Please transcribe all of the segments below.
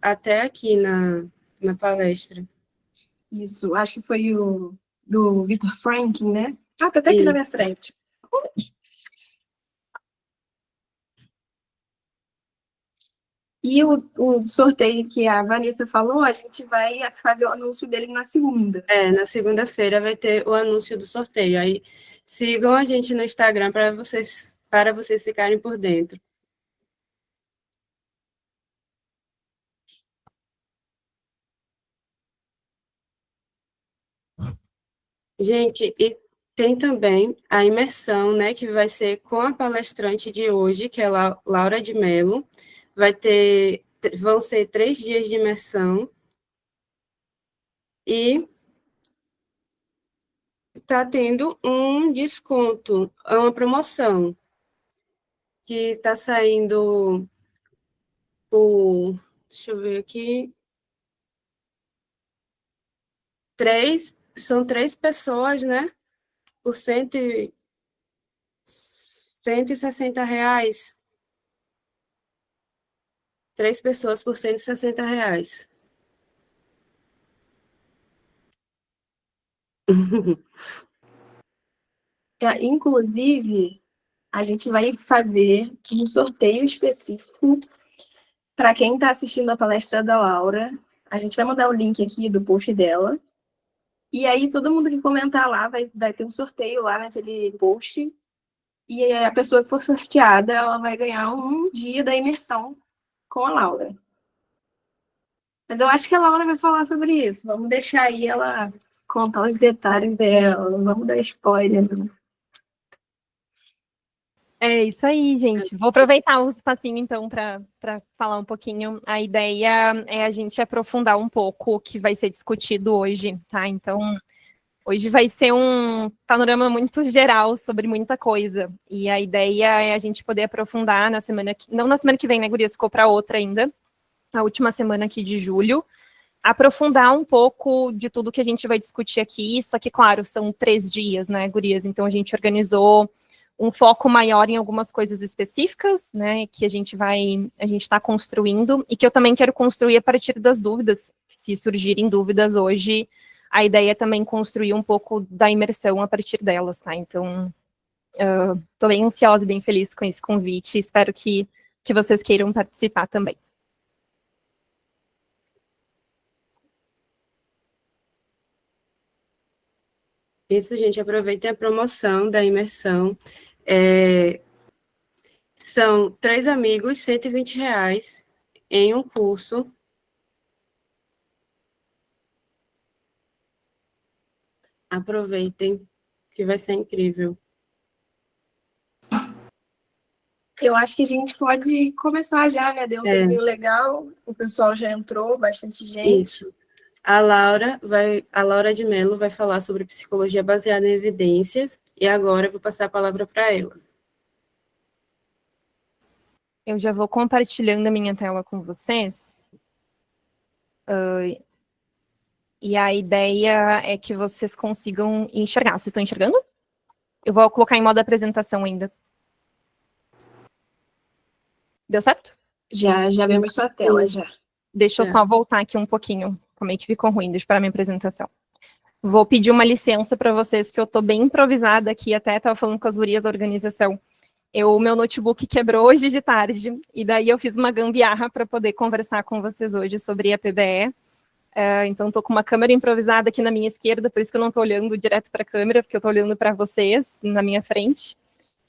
até aqui na palestra. Isso, acho que foi o do Victor Franklin, né? Ah, tá até aqui na minha frente. E o sorteio que a Vanessa falou, a gente vai fazer o anúncio dele na segunda. Na segunda-feira vai ter o anúncio do sorteio. Aí sigam a gente no Instagram para vocês ficarem por dentro. Gente, e tem também a imersão, né, que vai ser com a palestrante de hoje, que é Laura de Mello. Vão ser 3 dias de imersão. E está tendo um desconto, uma promoção, que está saindo por, deixa eu ver aqui, são 3 pessoas, né? Por R$ 160. 3 pessoas por R$ 160. Inclusive, a gente vai fazer um sorteio específico para quem está assistindo a palestra da Laura. A gente vai mandar o link aqui do post dela. E aí, todo mundo que comentar lá vai ter um sorteio lá naquele post. E a pessoa que for sorteada, ela vai ganhar um dia da imersão com a Laura. Mas eu acho que a Laura vai falar sobre isso. Vamos deixar aí ela contar os detalhes dela. Não vamos dar spoiler, não. É isso aí, gente. Vou aproveitar o espacinho, então, para falar um pouquinho. A ideia é a gente aprofundar um pouco o que vai ser discutido hoje, tá? Então, hoje vai ser um panorama muito geral sobre muita coisa. E a ideia é a gente poder aprofundar na semana que... Não na semana que vem, né, Gurias? Ficou para outra ainda. A última semana aqui de julho. Aprofundar um pouco de tudo que a gente vai discutir aqui. Só que, claro, são 3 dias, né, Gurias? Então, a gente organizou um foco maior em algumas coisas específicas, né, que a gente está construindo, e que eu também quero construir a partir das dúvidas. Se surgirem dúvidas hoje, a ideia é também construir um pouco da imersão a partir delas, tá? Então, estou bem ansiosa e bem feliz com esse convite, espero que vocês queiram participar também. Isso, gente, aproveitem a promoção da imersão. São 3 amigos, R$ 120 em um curso. Aproveitem, que vai ser incrível. Eu acho que a gente pode começar já, né? Deu um tempinho legal, o pessoal já entrou, bastante gente. Isso. A Laura de Mello vai falar sobre psicologia baseada em evidências, e agora eu vou passar a palavra para ela. Eu já vou compartilhando a minha tela com vocês. E a ideia é que vocês consigam enxergar. Vocês estão enxergando? Eu vou colocar em modo apresentação ainda. Deu certo? Já vemos sua tela, já. Deixa eu só voltar aqui um pouquinho. Como é que ficou ruim? Deixa eu parar minha apresentação. Vou pedir uma licença para vocês, porque eu estou bem improvisada aqui, até estava falando com as gurias da organização. O meu notebook quebrou hoje de tarde, e daí eu fiz uma gambiarra para poder conversar com vocês hoje sobre a PBE. Então, estou com uma câmera improvisada aqui na minha esquerda, por isso que eu não estou olhando direto para a câmera, porque eu estou olhando para vocês, na minha frente.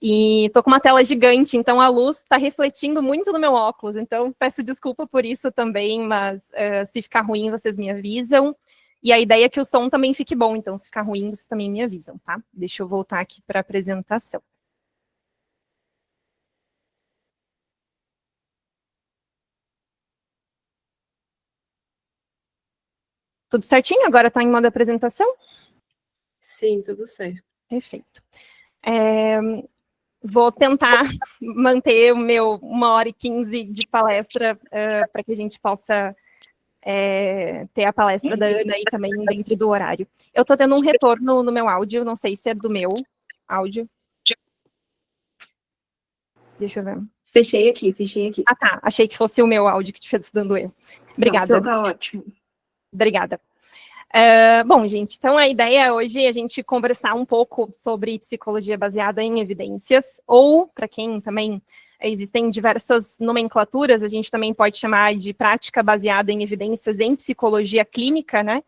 E estou com uma tela gigante, então a luz está refletindo muito no meu óculos, então peço desculpa por isso também, mas se ficar ruim, vocês me avisam. E a ideia é que o som também fique bom, então se ficar ruim, vocês também me avisam, tá? Deixa eu voltar aqui para a apresentação. Tudo certinho? Agora está em modo apresentação? Sim, tudo certo. Perfeito. Vou tentar manter o meu 1h15 de palestra para que a gente possa ter a palestra da Ana aí também dentro do horário. Eu estou tendo um retorno no meu áudio, não sei se é do meu áudio. Deixa eu ver. Fechei aqui. Ah, tá. Achei que fosse o meu áudio que estivesse dando erro. Obrigada. Não, o seu tá ótimo. Obrigada. Bom, gente, então a ideia hoje é a gente conversar um pouco sobre psicologia baseada em evidências, ou, para quem também existem diversas nomenclaturas, a gente também pode chamar de prática baseada em evidências em psicologia clínica, né?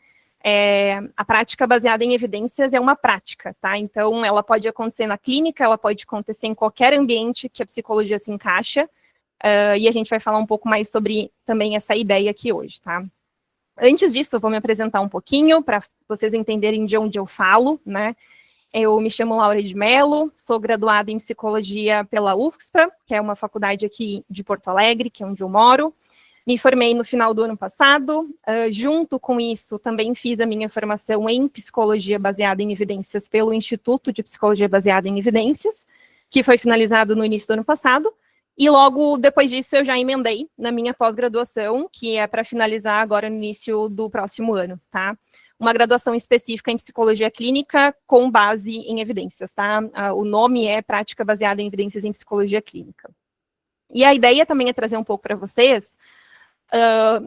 A prática baseada em evidências é uma prática, tá? Então, ela pode acontecer na clínica, ela pode acontecer em qualquer ambiente que a psicologia se encaixa, e a gente vai falar um pouco mais sobre também essa ideia aqui hoje, tá? Antes disso, eu vou me apresentar um pouquinho, para vocês entenderem de onde eu falo, né? Eu me chamo Laura de Mello, sou graduada em psicologia pela UFSPA, que é uma faculdade aqui de Porto Alegre, que é onde eu moro. Me formei no final do ano passado. Junto com isso, também fiz a minha formação em psicologia baseada em evidências pelo Instituto de Psicologia Baseada em Evidências, que foi finalizado no início do ano passado. E logo depois disso eu já emendei na minha pós-graduação, que é para finalizar agora no início do próximo ano, tá? Uma graduação específica em psicologia clínica com base em evidências, tá? O nome é Prática Baseada em Evidências em Psicologia Clínica. E a ideia também é trazer um pouco para vocês,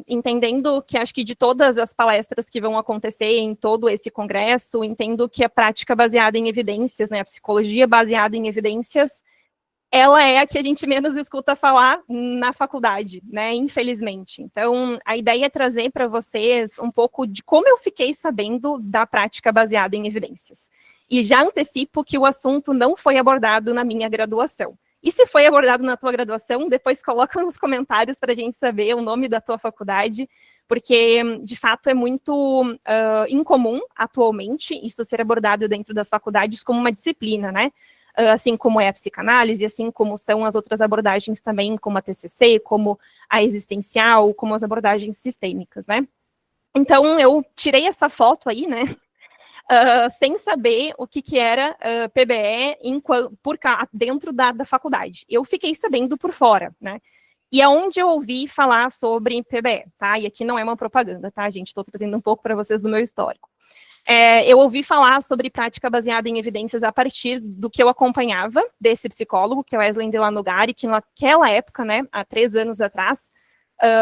entendendo que acho que de todas as palestras que vão acontecer em todo esse congresso, entendo que a prática baseada em evidências, né, a psicologia baseada em evidências, ela é a que a gente menos escuta falar na faculdade, né, infelizmente. Então, a ideia é trazer para vocês um pouco de como eu fiquei sabendo da prática baseada em evidências. E já antecipo que o assunto não foi abordado na minha graduação. E se foi abordado na tua graduação, depois coloca nos comentários para a gente saber o nome da tua faculdade, porque, de fato, é muito incomum, atualmente, isso ser abordado dentro das faculdades como uma disciplina, né? Assim como é a psicanálise, assim como são as outras abordagens também, como a TCC, como a existencial, como as abordagens sistêmicas, né? Então, eu tirei essa foto aí, né? Sem saber o que era PBE dentro da faculdade. Eu fiquei sabendo por fora, né? E aonde eu ouvi falar sobre PBE, tá? E aqui não é uma propaganda, tá, gente? Estou trazendo um pouco para vocês do meu histórico. Eu ouvi falar sobre prática baseada em evidências a partir do que eu acompanhava desse psicólogo, que é o Wesley Delanogari, que naquela época, né, há 3 anos atrás,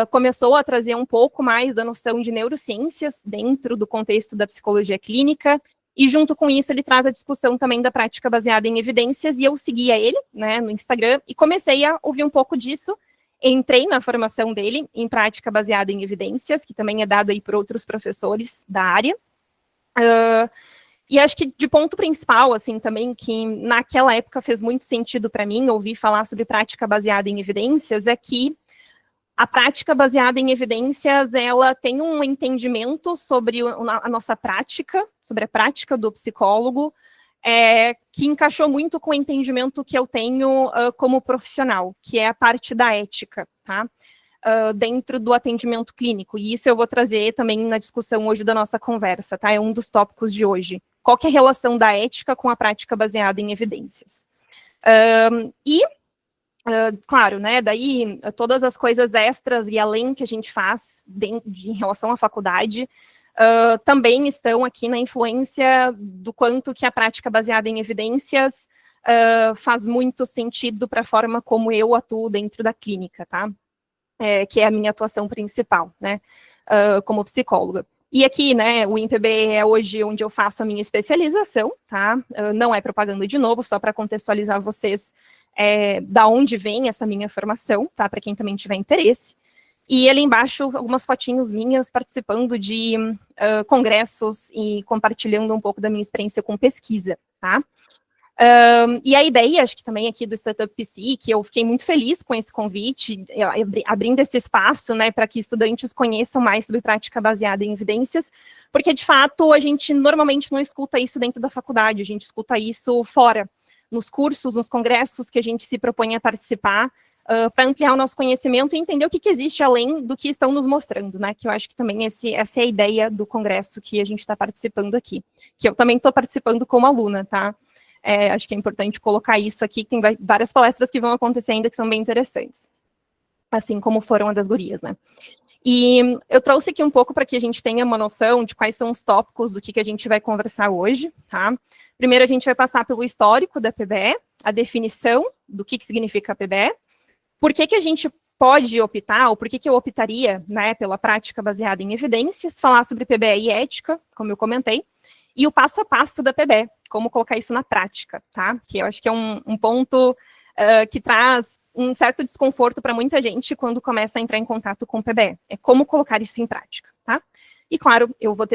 começou a trazer um pouco mais da noção de neurociências dentro do contexto da psicologia clínica, e junto com isso ele traz a discussão também da prática baseada em evidências, e eu seguia ele, né, no Instagram, e comecei a ouvir um pouco disso. Entrei na formação dele em prática baseada em evidências, que também é dado aí por outros professores da área. E acho que de ponto principal, assim, também, que naquela época fez muito sentido para mim ouvir falar sobre prática baseada em evidências, é que a prática baseada em evidências, ela tem um entendimento sobre a nossa prática, sobre a prática do psicólogo, que encaixou muito com o entendimento que eu tenho como profissional, que é a parte da ética, tá? Dentro do atendimento clínico, e isso eu vou trazer também na discussão hoje da nossa conversa, tá? É um dos tópicos de hoje. Qual que é a relação da ética com a prática baseada em evidências? Claro, né, daí todas as coisas extras e além que a gente faz em relação à faculdade, também estão aqui na influência do quanto que a prática baseada em evidências faz muito sentido para a forma como eu atuo dentro da clínica, tá? Que é a minha atuação principal, né, como psicóloga. E aqui, né, o INPB é hoje onde eu faço a minha especialização, tá? Não é propaganda de novo, só para contextualizar vocês da onde vem essa minha formação, tá? Para quem também tiver interesse. E ali embaixo, algumas fotinhos minhas participando de congressos e compartilhando um pouco da minha experiência com pesquisa, tá? E a ideia, acho que também aqui do Startup PC, que eu fiquei muito feliz com esse convite, abrindo esse espaço, né, para que estudantes conheçam mais sobre prática baseada em evidências, porque, de fato, a gente normalmente não escuta isso dentro da faculdade, a gente escuta isso fora, nos cursos, nos congressos que a gente se propõe a participar, para ampliar o nosso conhecimento e entender o que existe além do que estão nos mostrando, né, que eu acho que também essa é a ideia do congresso que a gente está participando aqui, que eu também estou participando como aluna, tá? Acho que é importante colocar isso aqui, tem várias palestras que vão acontecer ainda que são bem interessantes, assim como foram as das gurias, né? E eu trouxe aqui um pouco para que a gente tenha uma noção de quais são os tópicos do que a gente vai conversar hoje, tá? Primeiro, a gente vai passar pelo histórico da PBE, a definição do que significa a PBE, por que a gente pode optar, ou por que eu optaria, né, pela prática baseada em evidências, falar sobre PBE e ética, como eu comentei, e o passo a passo da PBE, como colocar isso na prática, tá? Que eu acho que é um ponto que traz um certo desconforto para muita gente quando começa a entrar em contato com o PBE. É como colocar isso em prática, tá? E, claro, eu vou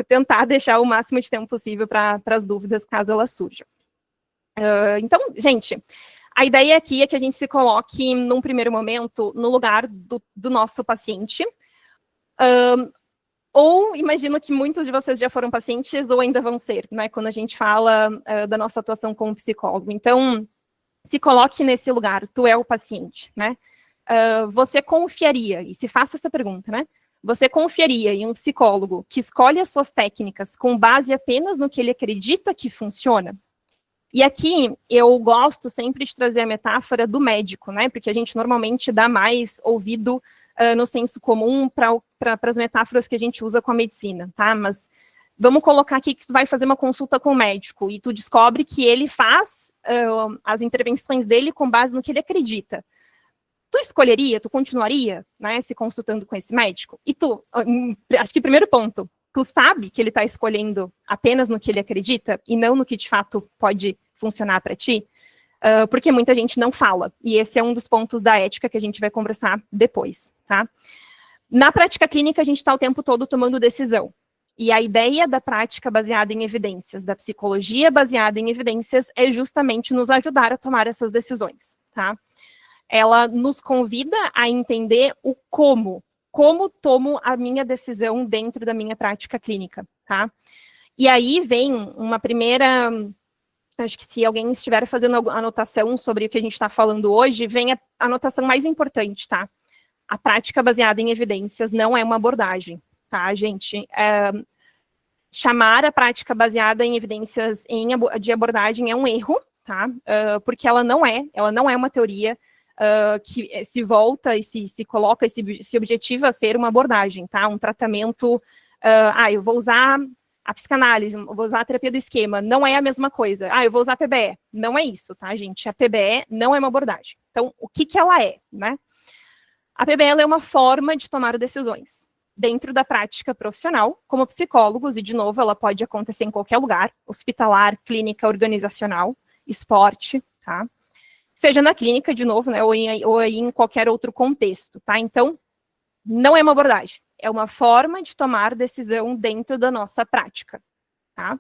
tentar deixar o máximo de tempo possível para as dúvidas, caso elas surjam. Então, gente, a ideia aqui é que a gente se coloque, num primeiro momento, no lugar do nosso paciente. Ou imagino que muitos de vocês já foram pacientes ou ainda vão ser, né? Quando a gente fala da nossa atuação como psicólogo. Então, se coloque nesse lugar, tu é o paciente, né? Você confiaria, e se faça essa pergunta, né? Você confiaria em um psicólogo que escolhe as suas técnicas com base apenas no que ele acredita que funciona? E aqui eu gosto sempre de trazer a metáfora do médico, né? Porque a gente normalmente dá mais ouvido no senso comum para as metáforas que a gente usa com a medicina, tá? Mas vamos colocar aqui que tu vai fazer uma consulta com o médico e tu descobre que ele faz as intervenções dele com base no que ele acredita. Tu escolheria, tu continuaria, né, se consultando com esse médico? E tu, acho que primeiro ponto, tu sabe que ele está escolhendo apenas no que ele acredita e não no que de fato pode funcionar para ti? Porque muita gente não fala. E esse é um dos pontos da ética que a gente vai conversar depois, tá? Na prática clínica, a gente está o tempo todo tomando decisão. E a ideia da prática baseada em evidências, da psicologia baseada em evidências, é justamente nos ajudar a tomar essas decisões, tá? Ela nos convida a entender o como tomo a minha decisão dentro da minha prática clínica, tá? E aí vem uma primeira, acho que se alguém estiver fazendo anotação sobre o que a gente está falando hoje, vem a anotação mais importante, tá? A prática baseada em evidências não é uma abordagem, tá, gente? Chamar a prática baseada em evidências de abordagem é um erro, tá? Porque ela não é uma teoria que se volta e se coloca e se objetiva a ser uma abordagem, tá? Um tratamento, eu vou usar a psicanálise, eu vou usar a terapia do esquema, não é a mesma coisa. Eu vou usar a PBE, não é isso, tá, gente? A PBE não é uma abordagem. Então, o que ela é, né? A PBE ela é uma forma de tomar decisões dentro da prática profissional, como psicólogos, e de novo, ela pode acontecer em qualquer lugar, hospitalar, clínica, organizacional, esporte, tá? Seja na clínica, de novo, né, ou em qualquer outro contexto, tá? Então, não é uma abordagem, é uma forma de tomar decisão dentro da nossa prática, tá?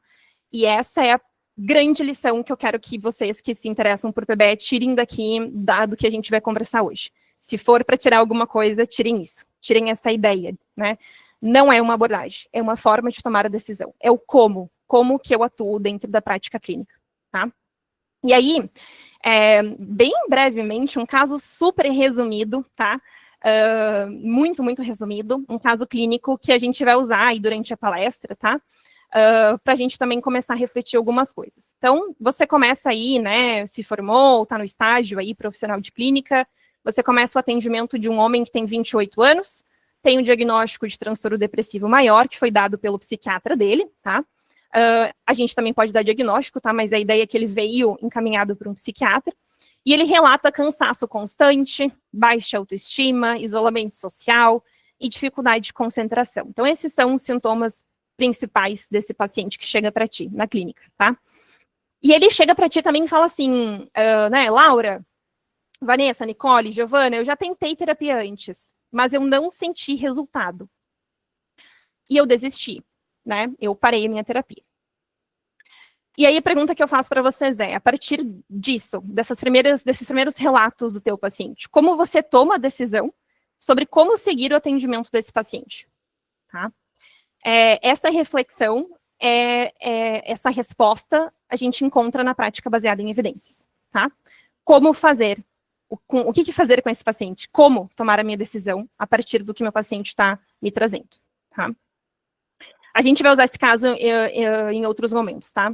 E essa é a grande lição que eu quero que vocês que se interessam por PBE tirem daqui, do que a gente vai conversar hoje. Se for para tirar alguma coisa, tirem isso, tirem essa ideia, né? Não é uma abordagem, é uma forma de tomar a decisão, é o como que eu atuo dentro da prática clínica, tá? E aí, bem brevemente, um caso super resumido, tá? Muito, muito resumido, um caso clínico que a gente vai usar aí durante a palestra, tá? Para a gente também começar a refletir algumas coisas. Então, você começa aí, né, se formou, está no estágio aí, profissional de clínica, você começa o atendimento de um homem que tem 28 anos, tem um diagnóstico de transtorno depressivo maior, que foi dado pelo psiquiatra dele, tá? A gente também pode dar diagnóstico, tá? Mas a ideia é que ele veio encaminhado por um psiquiatra, e ele relata cansaço constante, baixa autoestima, isolamento social e dificuldade de concentração. Então, esses são os sintomas principais desse paciente que chega para ti, na clínica, tá? E ele chega para ti também e fala assim, né, Laura, Vanessa, Nicole, Giovana, eu já tentei terapia antes, mas eu não senti resultado. E eu desisti, né? Eu parei a minha terapia. E aí a pergunta que eu faço para vocês é, a partir disso, desses primeiros relatos do teu paciente, como você toma a decisão sobre como seguir o atendimento desse paciente? Tá? Essa reflexão, essa resposta, a gente encontra na prática baseada em evidências. Tá? Como fazer? O que fazer com esse paciente? Como tomar a minha decisão a partir do que meu paciente está me trazendo, tá? A gente vai usar esse caso em outros momentos, tá?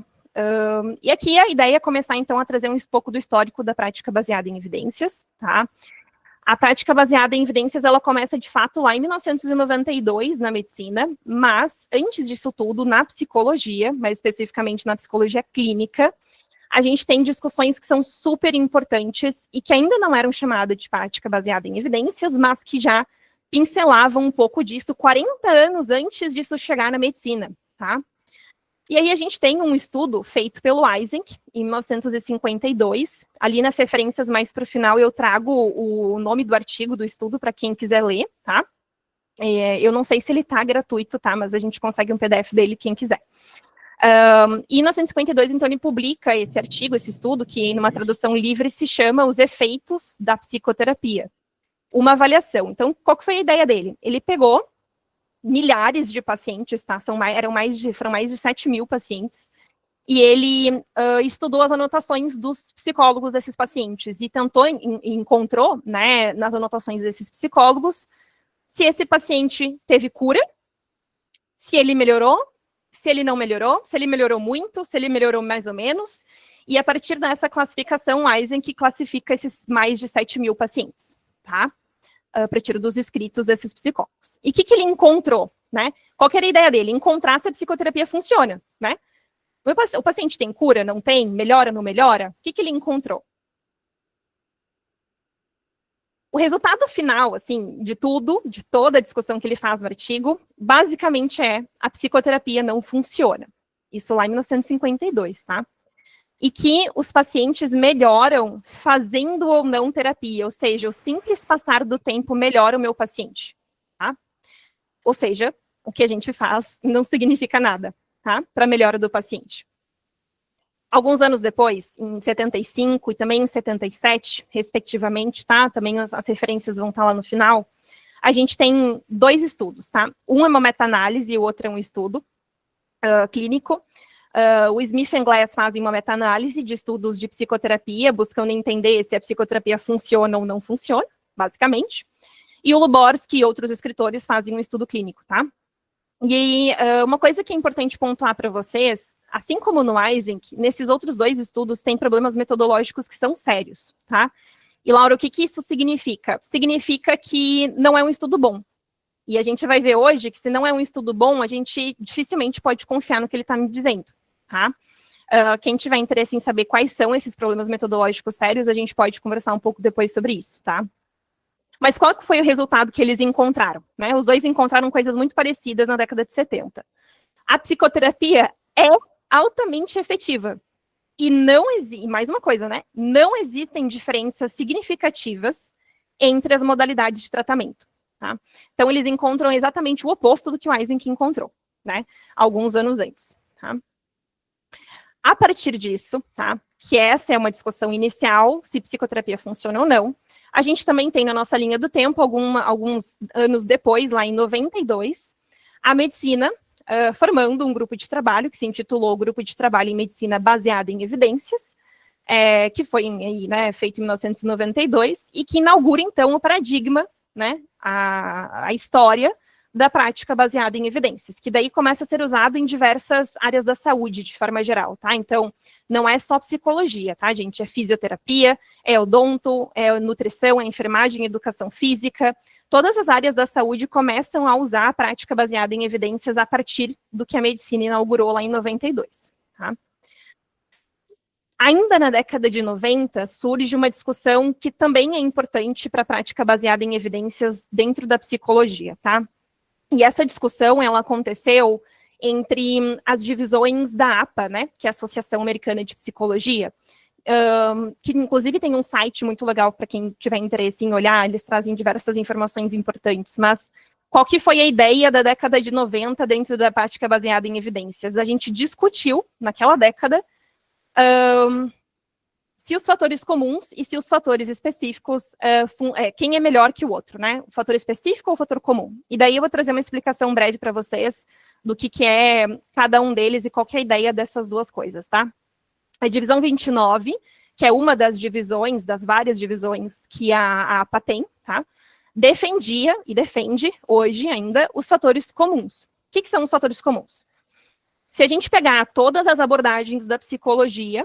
E aqui a ideia é começar, então, a trazer um pouco do histórico da prática baseada em evidências, tá? A prática baseada em evidências, ela começa, de fato, lá em 1992, na medicina, mas, antes disso tudo, na psicologia, mais especificamente na psicologia clínica, a gente tem discussões que são super importantes e que ainda não eram chamadas de prática baseada em evidências, mas que já pincelavam um pouco disso 40 anos antes disso chegar na medicina, tá? E aí a gente tem um estudo feito pelo Eysenck, em 1952. Ali nas referências mais para o final eu trago o nome do artigo do estudo para quem quiser ler, tá? Eu não sei se ele está gratuito, tá? Mas a gente consegue um PDF dele, quem quiser. E em 1952, então, ele publica esse artigo, esse estudo, que numa tradução livre se chama Os Efeitos da Psicoterapia. Uma avaliação. Então, qual que foi a ideia dele? Ele pegou milhares de pacientes, tá? Foram mais de 7 mil pacientes, e ele estudou as anotações dos psicólogos desses pacientes, e encontrou, né, nas anotações desses psicólogos, se esse paciente teve cura, se ele melhorou, se ele não melhorou, se ele melhorou muito, se ele melhorou mais ou menos, e a partir dessa classificação, Eysenck classifica esses mais de 7 mil pacientes, tá? A partir dos escritos desses psicólogos. E o que ele encontrou, né? Qual que era a ideia dele? Encontrar se a psicoterapia funciona, né? O paciente tem cura, não tem? Melhora, não melhora? O que ele encontrou? O resultado final, assim, de tudo, de toda a discussão que ele faz no artigo, basicamente a psicoterapia não funciona. Isso lá em 1952, tá? E que os pacientes melhoram fazendo ou não terapia, ou seja, o simples passar do tempo melhora o meu paciente, tá? Ou seja, o que a gente faz não significa nada, tá? Para a melhora do paciente. Alguns anos depois, em 75 e também em 77, respectivamente, tá? Também as referências vão estar lá no final. A gente tem 2 estudos, tá? Um é uma meta-análise e o outro é um estudo clínico. O Smith e Glass fazem uma meta-análise de estudos de psicoterapia, buscando entender se a psicoterapia funciona ou não funciona, basicamente. E o Luborsky e outros escritores fazem um estudo clínico, tá? E aí, uma coisa que é importante pontuar para vocês, assim como no Eysenck, nesses outros 2 estudos tem problemas metodológicos que são sérios, tá? E, Laura, o que isso significa? Significa que não é um estudo bom. E a gente vai ver hoje que se não é um estudo bom, a gente dificilmente pode confiar no que ele está me dizendo, tá? Quem tiver interesse em saber quais são esses problemas metodológicos sérios, a gente pode conversar um pouco depois sobre isso, tá? Mas qual que foi o resultado que eles encontraram, né? Os 2 encontraram coisas muito parecidas na década de 70. A psicoterapia é altamente efetiva. E não existe, mais uma coisa, né? Não existem diferenças significativas entre as modalidades de tratamento, tá? Então, eles encontram exatamente o oposto do que o Eysenck encontrou, né? Alguns anos antes, tá? A partir disso, tá? Que essa é uma discussão inicial, se psicoterapia funciona ou não, a gente também tem na nossa linha do tempo, alguns anos depois, lá em 92, a medicina formando um grupo de trabalho, que se intitulou Grupo de Trabalho em Medicina Baseada em Evidências, que foi né, feito em 1992, e que inaugura, então, o paradigma, né, a história da prática baseada em evidências, que daí começa a ser usado em diversas áreas da saúde, de forma geral, tá? Então, não é só psicologia, tá, gente? É fisioterapia, é odonto, é nutrição, é enfermagem, educação física. Todas as áreas da saúde começam a usar a prática baseada em evidências a partir do que a medicina inaugurou lá em 92, tá? Ainda na década de 90, surge uma discussão que também é importante para a prática baseada em evidências dentro da psicologia, tá? E essa discussão, ela aconteceu entre as divisões da APA, né, que é a Associação Americana de Psicologia, que inclusive tem um site muito legal para quem tiver interesse em olhar, eles trazem diversas informações importantes, mas qual que foi a ideia da década de 90 dentro da prática baseada em evidências? A gente discutiu, naquela década, se os fatores comuns e se os fatores específicos, quem é melhor que o outro, né? O fator específico ou o fator comum? E daí eu vou trazer uma explicação breve para vocês do que é cada um deles e qual que é a ideia dessas duas coisas, tá? A divisão 29, que é uma das divisões, das várias divisões que a APA tem, tá? Defendia e defende hoje ainda os fatores comuns. O que são os fatores comuns? Se a gente pegar todas as abordagens da psicologia,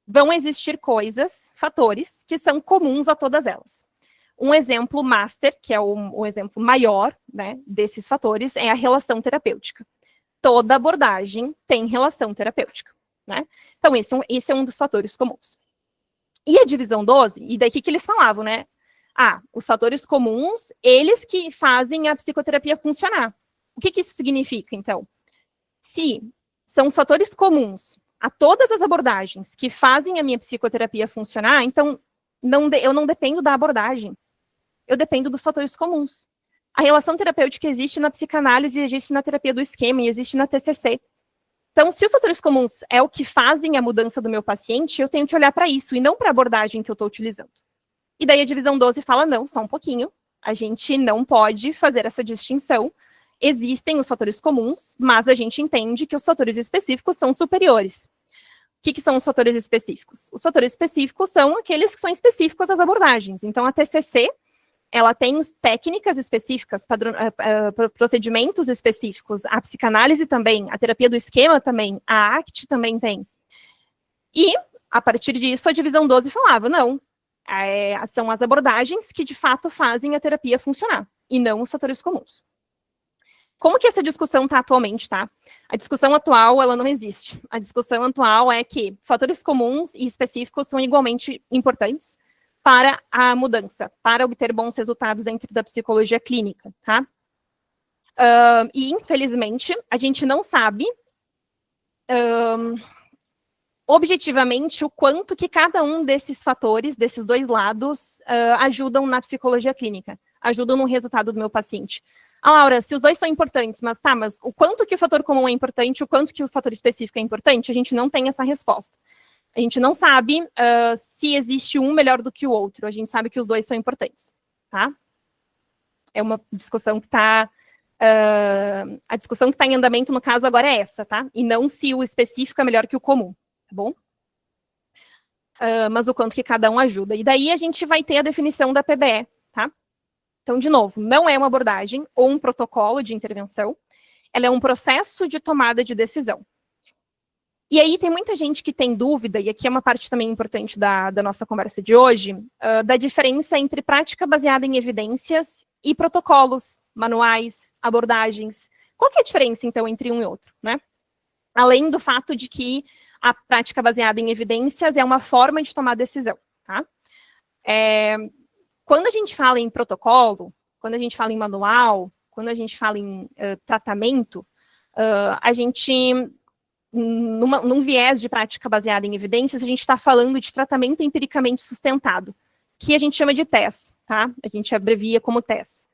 vão existir coisas, fatores, que são comuns a todas elas. Um exemplo master, que é o exemplo maior, né, desses fatores, é a relação terapêutica. Toda abordagem tem relação terapêutica, né? Então, esse é um dos fatores comuns. E a divisão 12, e daqui que eles falavam, né? Os fatores comuns, eles que fazem a psicoterapia funcionar. O que isso significa, então? Se são os fatores comuns a todas as abordagens que fazem a minha psicoterapia funcionar, então eu não dependo da abordagem, eu dependo dos fatores comuns. A relação terapêutica existe na psicanálise, existe na terapia do esquema e existe na TCC. Então, se os fatores comuns é o que fazem a mudança do meu paciente, eu tenho que olhar para isso e não para a abordagem que eu estou utilizando. E daí a divisão 12 fala, não, só um pouquinho, a gente não pode fazer essa distinção. Existem os fatores comuns, mas a gente entende que os fatores específicos são superiores. O que são os fatores específicos? Os fatores específicos são aqueles que são específicos às abordagens. Então, a TCC, ela tem técnicas específicas, procedimentos específicos, a psicanálise também, a terapia do esquema também, a ACT também tem. E, a partir disso, a divisão 12 falava, não, são as abordagens que, de fato, fazem a terapia funcionar, e não os fatores comuns. Como que essa discussão está atualmente, tá? A discussão atual, ela não existe. A discussão atual é que fatores comuns e específicos são igualmente importantes para a mudança, para obter bons resultados dentro da psicologia clínica, tá? E, infelizmente, a gente não sabe objetivamente o quanto que cada um desses fatores, desses dois lados, ajudam na psicologia clínica, ajudam no resultado do meu paciente. Laura, se os dois são importantes, mas o quanto que o fator comum é importante, o quanto que o fator específico é importante, a gente não tem essa resposta. A gente não sabe se existe um melhor do que o outro, a gente sabe que os dois são importantes, tá? É uma discussão que está... a discussão que está em andamento, no caso, agora é essa, tá? E não se o específico é melhor que o comum, tá bom? Mas o quanto que cada um ajuda. E daí a gente vai ter a definição da PBE, tá? Então, de novo, não é uma abordagem ou um protocolo de intervenção, ela é um processo de tomada de decisão. E aí tem muita gente que tem dúvida, e aqui é uma parte também importante da nossa conversa de hoje, da diferença entre prática baseada em evidências e protocolos, manuais, abordagens. Qual que é a diferença, então, entre um e outro, né? Além do fato de que a prática baseada em evidências é uma forma de tomar decisão, tá? Quando a gente fala em protocolo, quando a gente fala em manual, quando a gente fala em tratamento, a gente, num viés de prática baseada em evidências, a gente está falando de tratamento empiricamente sustentado, que a gente chama de TES, tá? A gente abrevia como TES,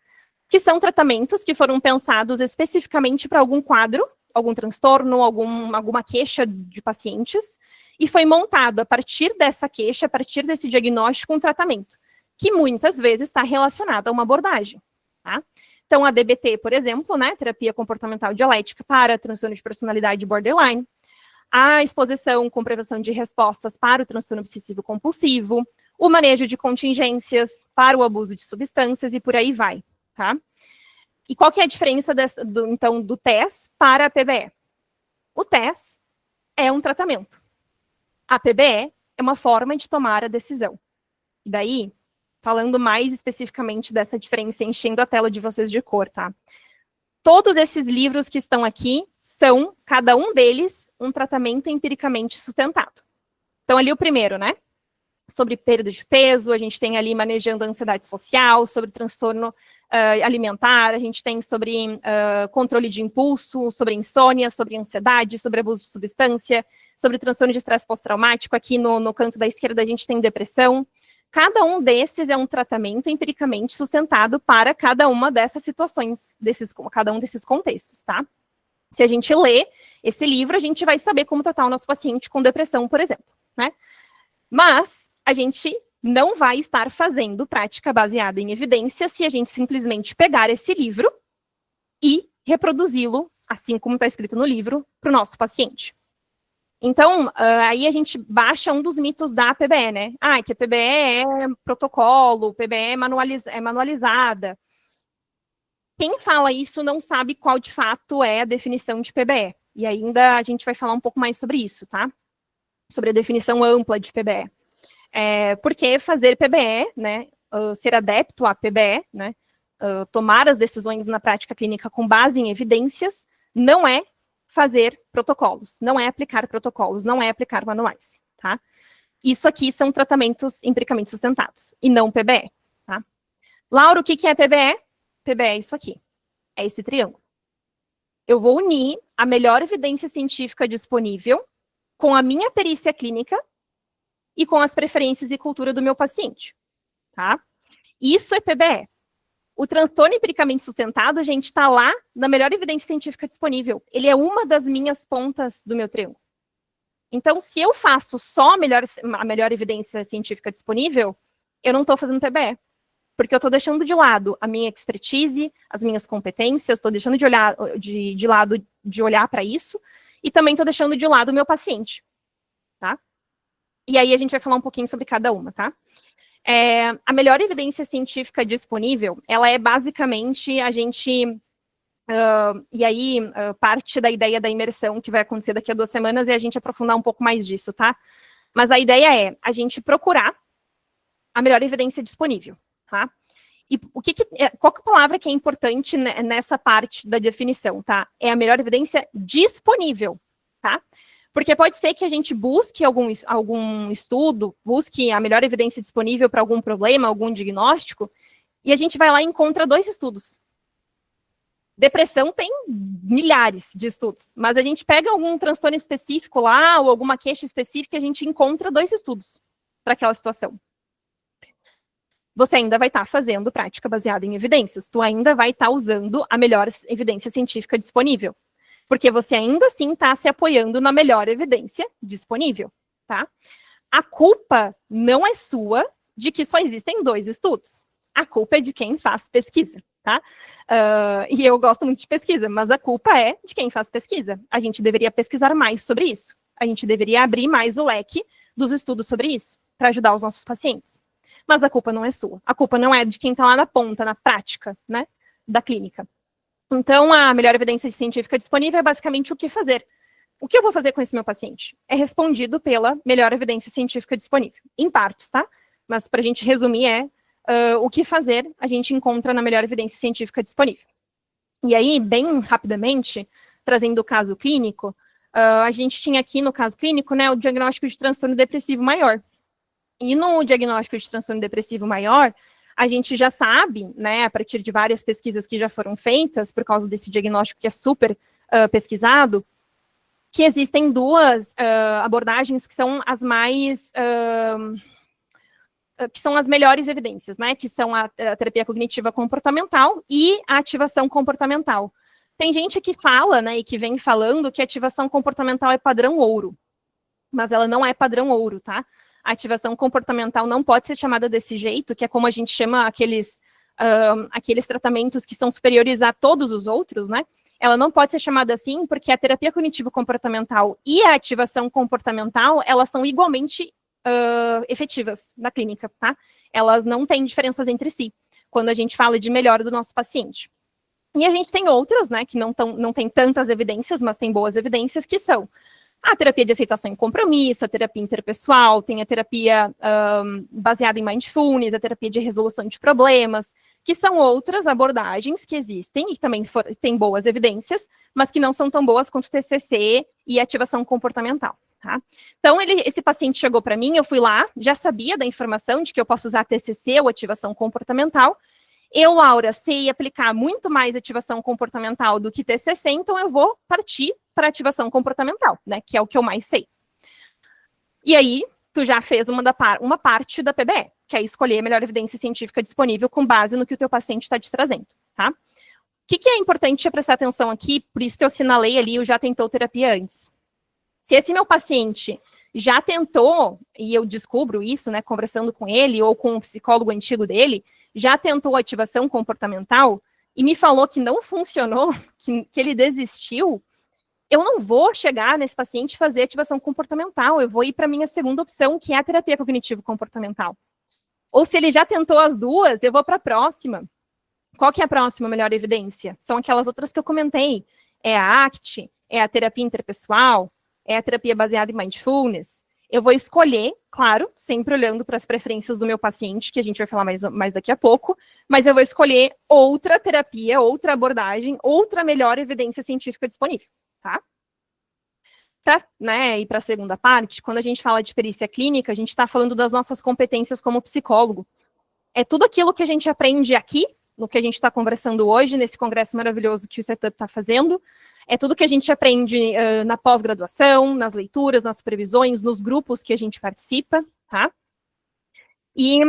que são tratamentos que foram pensados especificamente para algum quadro, algum transtorno, alguma queixa de pacientes, e foi montado a partir dessa queixa, a partir desse diagnóstico, um tratamento, que muitas vezes está relacionado a uma abordagem, tá? Então, a DBT, por exemplo, né, terapia comportamental dialética para transtorno de personalidade borderline, a exposição com prevenção de respostas para o transtorno obsessivo-compulsivo, o manejo de contingências para o abuso de substâncias e por aí vai, tá? E qual que é a diferença então, do TES para a PBE? O TES é um tratamento. A PBE é uma forma de tomar a decisão. E daí, falando mais especificamente dessa diferença, enchendo a tela de vocês de cor, tá? Todos esses livros que estão aqui são, cada um deles, um tratamento empiricamente sustentado. Então, ali o primeiro, né? Sobre perda de peso, a gente tem ali manejando a ansiedade social, sobre transtorno alimentar, a gente tem sobre controle de impulso, sobre insônia, sobre ansiedade, sobre abuso de substância, sobre transtorno de estresse pós-traumático. Aqui no canto da esquerda a gente tem depressão. Cada um desses é um tratamento empiricamente sustentado para cada uma dessas situações, cada um desses contextos, tá? Se a gente lê esse livro, a gente vai saber como tratar o nosso paciente com depressão, por exemplo, né? Mas a gente não vai estar fazendo prática baseada em evidência se a gente simplesmente pegar esse livro e reproduzi-lo, assim como está escrito no livro, para o nosso paciente. Então, aí a gente baixa um dos mitos da PBE, né? Que a PBE é protocolo, PBE é manualizada. Quem fala isso não sabe qual de fato é a definição de PBE. E ainda a gente vai falar um pouco mais sobre isso, tá? Sobre a definição ampla de PBE. Porque fazer PBE, né, ser adepto à PBE, né, tomar as decisões na prática clínica com base em evidências, não é fazer protocolos, não é aplicar protocolos, não é aplicar manuais, tá? Isso aqui são tratamentos empiricamente sustentados, e não PBE, tá? Laura, o que é PBE? PBE é isso aqui, é esse triângulo. Eu vou unir a melhor evidência científica disponível com a minha perícia clínica e com as preferências e cultura do meu paciente, tá? Isso é PBE. O transtorno empiricamente sustentado, gente, está lá na melhor evidência científica disponível. Ele é uma das minhas pontas do meu triângulo. Então, se eu faço só a melhor evidência científica disponível, eu não estou fazendo PBE. Porque eu estou deixando de lado a minha expertise, as minhas competências, estou deixando de lado de olhar para isso, e também estou deixando de lado o meu paciente, tá? E aí a gente vai falar um pouquinho sobre cada uma, tá? A melhor evidência científica disponível, ela é basicamente a gente... parte da ideia da imersão que vai acontecer daqui a 2 semanas é a gente aprofundar um pouco mais disso, tá? Mas a ideia é a gente procurar a melhor evidência disponível, tá? E qual que é a palavra que é importante nessa parte da definição, tá? É a melhor evidência disponível, tá? Porque pode ser que a gente busque algum estudo, busque a melhor evidência disponível para algum problema, algum diagnóstico, e a gente vai lá e encontra 2 estudos. Depressão tem milhares de estudos, mas a gente pega algum transtorno específico lá, ou alguma queixa específica, e a gente encontra 2 estudos para aquela situação. Você ainda vai estar fazendo prática baseada em evidências, tu ainda vai estar usando a melhor evidência científica disponível, porque você ainda assim está se apoiando na melhor evidência disponível, tá? A culpa não é sua de que só existem 2 estudos, a culpa é de quem faz pesquisa, tá? E eu gosto muito de pesquisa, mas a culpa é de quem faz pesquisa. A gente deveria pesquisar mais sobre isso, a gente deveria abrir mais o leque dos estudos sobre isso, para ajudar os nossos pacientes. Mas a culpa não é sua. A culpa não é de quem está lá na ponta, na prática, né, da clínica. Então, a melhor evidência científica disponível é basicamente o que fazer. O que eu vou fazer com esse meu paciente? É respondido pela melhor evidência científica disponível. Em partes, tá? Mas, para a gente resumir, o que fazer a gente encontra na melhor evidência científica disponível. E aí, bem rapidamente, trazendo o caso clínico, a gente tinha aqui no caso clínico, né, o diagnóstico de transtorno depressivo maior. E no diagnóstico de transtorno depressivo maior, a gente já sabe, né, a partir de várias pesquisas que já foram feitas, por causa desse diagnóstico que é super pesquisado, que existem 2 abordagens que são as mais... que são as melhores evidências, né, que são a terapia cognitiva comportamental e a ativação comportamental. Tem gente que fala, né, e que vem falando que a ativação comportamental é padrão ouro, mas ela não é padrão ouro, tá? A ativação comportamental não pode ser chamada desse jeito, que é como a gente chama aqueles tratamentos que são superiores a todos os outros, né? Ela não pode ser chamada assim, porque a terapia cognitivo-comportamental e a ativação comportamental, elas são igualmente efetivas na clínica, tá? Elas não têm diferenças entre si, quando a gente fala de melhora do nosso paciente. E a gente tem outras, né, que não tem tantas evidências, mas tem boas evidências, que são a terapia de aceitação e compromisso, a terapia interpessoal, tem a terapia baseada em mindfulness, a terapia de resolução de problemas, que são outras abordagens que existem e também têm boas evidências, mas que não são tão boas quanto TCC e ativação comportamental, tá? Então, esse paciente chegou para mim, eu fui lá, já sabia da informação de que eu posso usar TCC ou ativação comportamental. Eu, Laura, sei aplicar muito mais ativação comportamental do que TCC, então eu vou partir para ativação comportamental, né, que é o que eu mais sei. E aí, tu já fez uma parte da PBE, que é escolher a melhor evidência científica disponível com base no que o teu paciente está te trazendo, tá? O que é importante prestar atenção aqui, por isso que eu assinalei ali o já tentou terapia antes. Se esse meu paciente já tentou, e eu descubro isso, né, conversando com ele ou com um psicólogo antigo dele, já tentou ativação comportamental e me falou que não funcionou, que ele desistiu, eu não vou chegar nesse paciente e fazer ativação comportamental, eu vou ir para a minha segunda opção, que é a terapia cognitivo-comportamental. Ou se ele já tentou as 2, eu vou para a próxima. Qual que é a próxima melhor evidência? São aquelas outras que eu comentei. É a ACT, é a terapia interpessoal, é a terapia baseada em mindfulness. Eu vou escolher, claro, sempre olhando para as preferências do meu paciente, que a gente vai falar mais daqui a pouco, mas eu vou escolher outra terapia, outra abordagem, outra melhor evidência científica disponível, tá? Para, né, ir para a segunda parte, quando a gente fala de perícia clínica, a gente está falando das nossas competências como psicólogo. É tudo aquilo que a gente aprende aqui, no que a gente está conversando hoje, nesse congresso maravilhoso que o Setup está fazendo, é tudo que a gente aprende na pós-graduação, nas leituras, nas supervisões, nos grupos que a gente participa, tá? E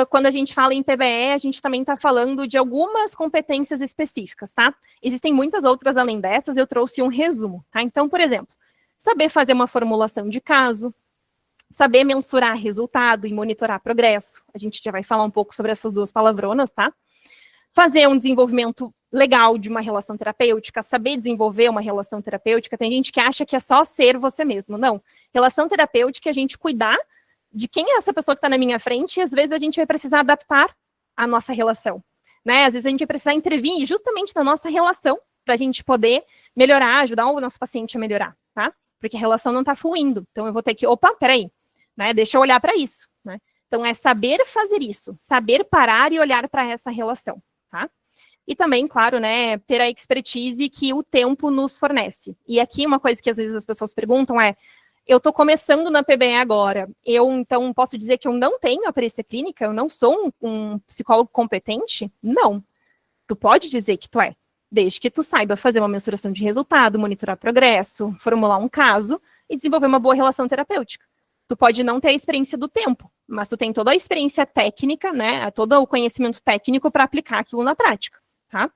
quando a gente fala em PBE, a gente também está falando de algumas competências específicas, tá? Existem muitas outras além dessas, eu trouxe um resumo, tá? Então, por exemplo, saber fazer uma formulação de caso, saber mensurar resultado e monitorar progresso, a gente já vai falar um pouco sobre essas duas palavronas, tá? Fazer um desenvolvimento legal de uma relação terapêutica, saber desenvolver uma relação terapêutica. Tem gente que acha que é só ser você mesmo. Não. Relação terapêutica é a gente cuidar de quem é essa pessoa que está na minha frente e às vezes a gente vai precisar adaptar a nossa relação, né? Às vezes a gente vai precisar intervir justamente na nossa relação para a gente poder melhorar, ajudar o nosso paciente a melhorar, tá? Porque a relação não está fluindo. Então eu vou ter que, peraí, né? Deixa eu olhar para isso, né? Então é saber fazer isso, saber parar e olhar para essa relação. Tá? E também, claro, né, ter a expertise que o tempo nos fornece. E aqui uma coisa que às vezes as pessoas perguntam é, eu estou começando na PBE agora, eu então posso dizer que eu não tenho a perícia clínica, eu não sou um psicólogo competente? Não. Tu pode dizer que tu é, desde que tu saiba fazer uma mensuração de resultado, monitorar progresso, formular um caso e desenvolver uma boa relação terapêutica. Tu pode não ter a experiência do tempo, mas tu tem toda a experiência técnica, né, todo o conhecimento técnico para aplicar aquilo na prática, tá?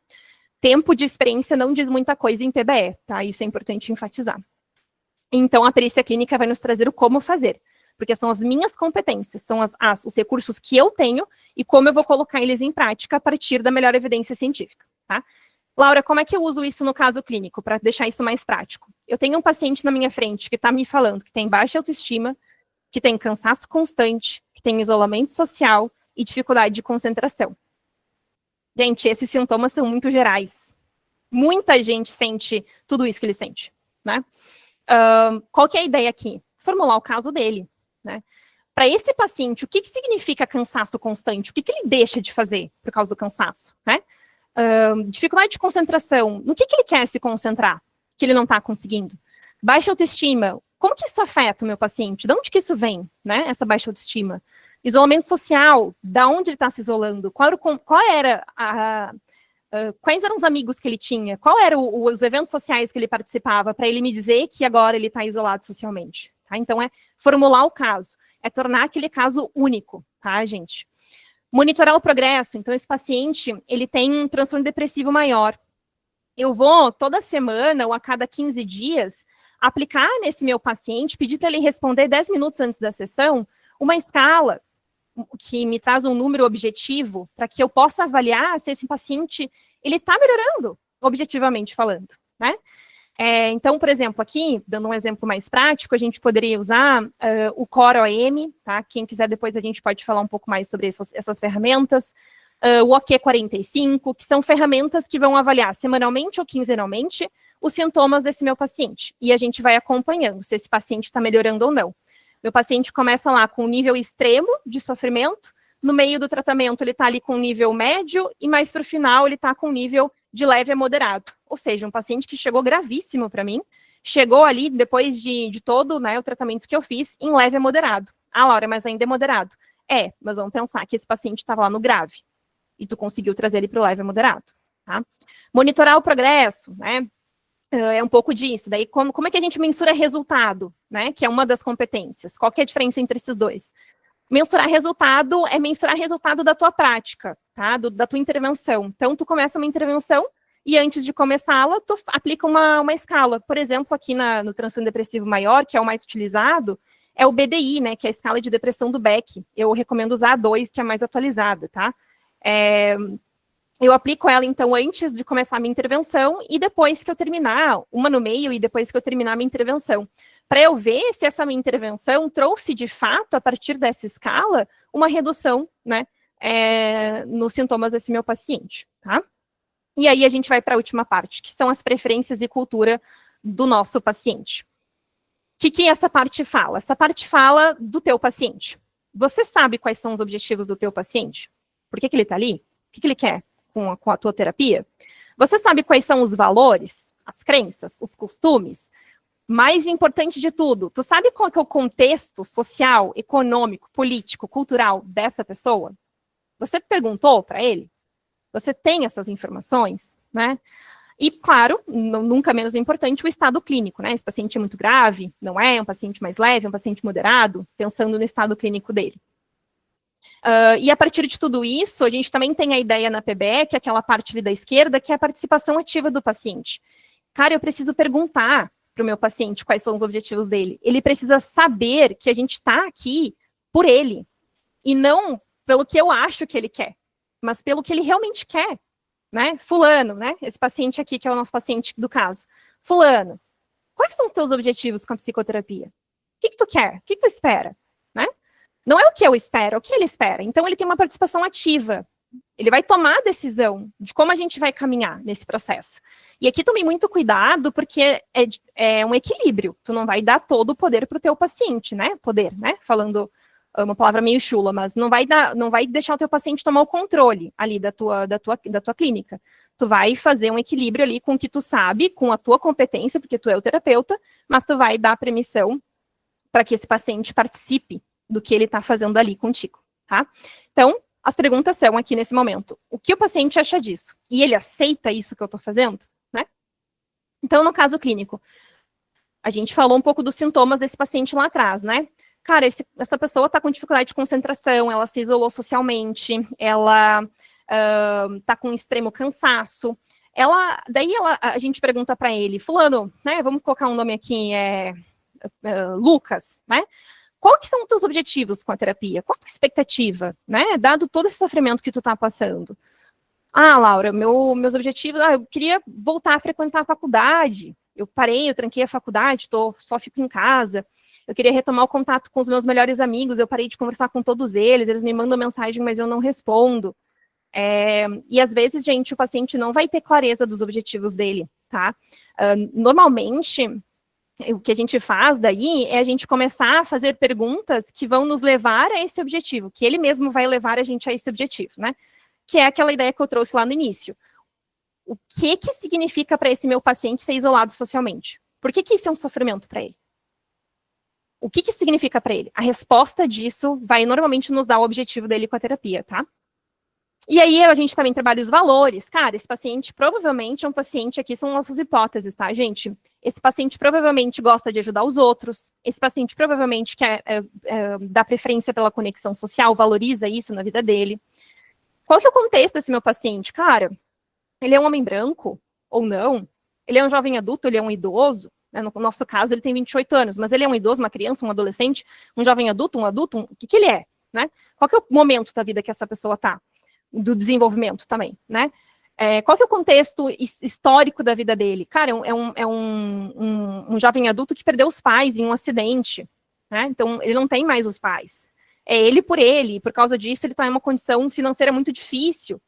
Tempo de experiência não diz muita coisa em PBE, tá? Isso é importante enfatizar. Então, a perícia clínica vai nos trazer o como fazer, porque são as minhas competências, são os recursos que eu tenho e como eu vou colocar eles em prática a partir da melhor evidência científica, tá? Laura, como é que eu uso isso no caso clínico, para deixar isso mais prático? Eu tenho um paciente na minha frente que está me falando que tem baixa autoestima, que tem cansaço constante, que tem isolamento social e dificuldade de concentração. Gente, esses sintomas são muito gerais. Muita gente sente tudo isso que ele sente, né? Qual que é a ideia aqui? Formular o caso dele, né? Para esse paciente, o que significa cansaço constante? O que ele deixa de fazer por causa do cansaço, né? Dificuldade de concentração. No que ele quer se concentrar, que ele não está conseguindo? Baixa autoestima. Como que isso afeta o meu paciente? De onde que isso vem, né? Essa baixa autoestima. Isolamento social, da onde ele está se isolando? Quais eram os amigos que ele tinha? Qual eram os eventos sociais que ele participava para ele me dizer que agora ele está isolado socialmente? Tá? Então, é formular o caso. É tornar aquele caso único, tá, gente? Monitorar o progresso. Então, esse paciente, ele tem um transtorno depressivo maior. Eu vou, toda semana ou a cada 15 dias, aplicar nesse meu paciente, pedir para ele responder 10 minutos antes da sessão, uma escala que me traz um número objetivo, para que eu possa avaliar se esse paciente ele está melhorando, objetivamente falando, né? Então, por exemplo, aqui, dando um exemplo mais prático, a gente poderia usar o Core-OM, tá? Quem quiser depois a gente pode falar um pouco mais sobre essas ferramentas, o OQ45, que são ferramentas que vão avaliar semanalmente ou quinzenalmente os sintomas desse meu paciente. E a gente vai acompanhando se esse paciente está melhorando ou não. Meu paciente começa lá com um nível extremo de sofrimento, no meio do tratamento ele está ali com um nível médio, e mais para o final ele está com um nível de leve a moderado. Ou seja, um paciente que chegou gravíssimo para mim, chegou ali, depois de todo, né, o tratamento que eu fiz, em leve a moderado. Ah, Laura, mas ainda é moderado. Mas vamos pensar que esse paciente estava lá no grave, e tu conseguiu trazer ele para o leve a moderado, tá? Monitorar o progresso, né? É um pouco disso. Daí, como é que a gente mensura resultado, né? Que é uma das competências. Qual que é a diferença entre esses dois? Mensurar resultado é mensurar resultado da tua prática, tá? Da tua intervenção. Então, tu começa uma intervenção e antes de começá-la, tu aplica uma escala. Por exemplo, aqui no transtorno depressivo maior, que é o mais utilizado, é o BDI, né? Que é a escala de depressão do Beck. Eu recomendo usar a 2, que é a mais atualizada, tá? Eu aplico ela, então, antes de começar a minha intervenção e depois que eu terminar, uma no meio e depois que eu terminar a minha intervenção, para eu ver se essa minha intervenção trouxe, de fato, a partir dessa escala, uma redução, né, nos sintomas desse meu paciente, tá? E aí a gente vai para a última parte, que são as preferências e cultura do nosso paciente. que essa parte fala? Essa parte fala do teu paciente. Você sabe quais são os objetivos do teu paciente? Por que ele está ali? O que ele quer com a tua terapia? Você sabe quais são os valores, as crenças, os costumes? Mais importante de tudo, tu sabe qual que é o contexto social, econômico, político, cultural dessa pessoa? Você perguntou para ele? Você tem essas informações, né? E, claro, nunca menos importante, o estado clínico, né? Esse paciente é muito grave, não é? É um paciente mais leve, é um paciente moderado, pensando no estado clínico dele. E a partir de tudo isso, a gente também tem a ideia na PBE, que é aquela parte ali da esquerda, que é a participação ativa do paciente. Cara, eu preciso perguntar para o meu paciente quais são os objetivos dele. Ele precisa saber que a gente está aqui por ele, e não pelo que eu acho que ele quer, mas pelo que ele realmente quer. Né? Fulano, né? Esse paciente aqui, que é o nosso paciente do caso. Fulano, quais são os teus objetivos com a psicoterapia? O que tu quer? O que tu espera? Né? Não é o que eu espero, é o que ele espera. Então, ele tem uma participação ativa. Ele vai tomar a decisão de como a gente vai caminhar nesse processo. E aqui tome muito cuidado, porque é um equilíbrio. Tu não vai dar todo o poder para o teu paciente, né? Poder, né? Falando uma palavra meio chula, mas não vai deixar o teu paciente tomar o controle ali da tua clínica. Tu vai fazer um equilíbrio ali com o que tu sabe, com a tua competência, porque tu é o terapeuta, mas tu vai dar permissão para que esse paciente participe do que ele está fazendo ali contigo, tá? Então, as perguntas são aqui nesse momento: o que o paciente acha disso? E ele aceita isso que eu estou fazendo, né? Então, no caso clínico, a gente falou um pouco dos sintomas desse paciente lá atrás, né? Cara, essa pessoa está com dificuldade de concentração, ela se isolou socialmente, ela está com extremo cansaço. A gente pergunta para ele, fulano, né? Vamos colocar um nome aqui, Lucas, né? Qual que são os teus objetivos com a terapia? Qual a tua expectativa, né? Dado todo esse sofrimento que tu está passando. Ah, Laura, meus objetivos, eu queria voltar a frequentar a faculdade. Eu tranquei a faculdade, só fico em casa. Eu queria retomar o contato com os meus melhores amigos, eu parei de conversar com todos eles me mandam mensagem, mas eu não respondo. E às vezes, gente, o paciente não vai ter clareza dos objetivos dele, tá? Normalmente, o que a gente faz daí é a gente começar a fazer perguntas que vão nos levar a esse objetivo, que ele mesmo vai levar a gente a esse objetivo, né? Que é aquela ideia que eu trouxe lá no início. O que significa para esse meu paciente ser isolado socialmente? Por que isso é um sofrimento para ele? O que significa para ele? A resposta disso vai normalmente nos dar o objetivo dele com a terapia, tá? E aí a gente também trabalha os valores. Cara, esse paciente provavelmente é um paciente, aqui são nossas hipóteses, tá, gente? Esse paciente provavelmente gosta de ajudar os outros. Esse paciente provavelmente quer dar preferência pela conexão social, valoriza isso na vida dele. Qual que é o contexto desse meu paciente? Cara, ele é um homem branco ou não? Ele é um jovem adulto, ele é um idoso? No nosso caso, ele tem 28 anos, mas ele é um idoso, uma criança, um adolescente, um jovem adulto, o que ele é, né? Qual que é o momento da vida que essa pessoa está? Do desenvolvimento também, né? Qual que é o contexto histórico da vida dele? Cara, é um jovem adulto que perdeu os pais em um acidente, né? Então, ele não tem mais os pais. É ele por ele, e por causa disso, ele está em uma condição financeira muito difícil,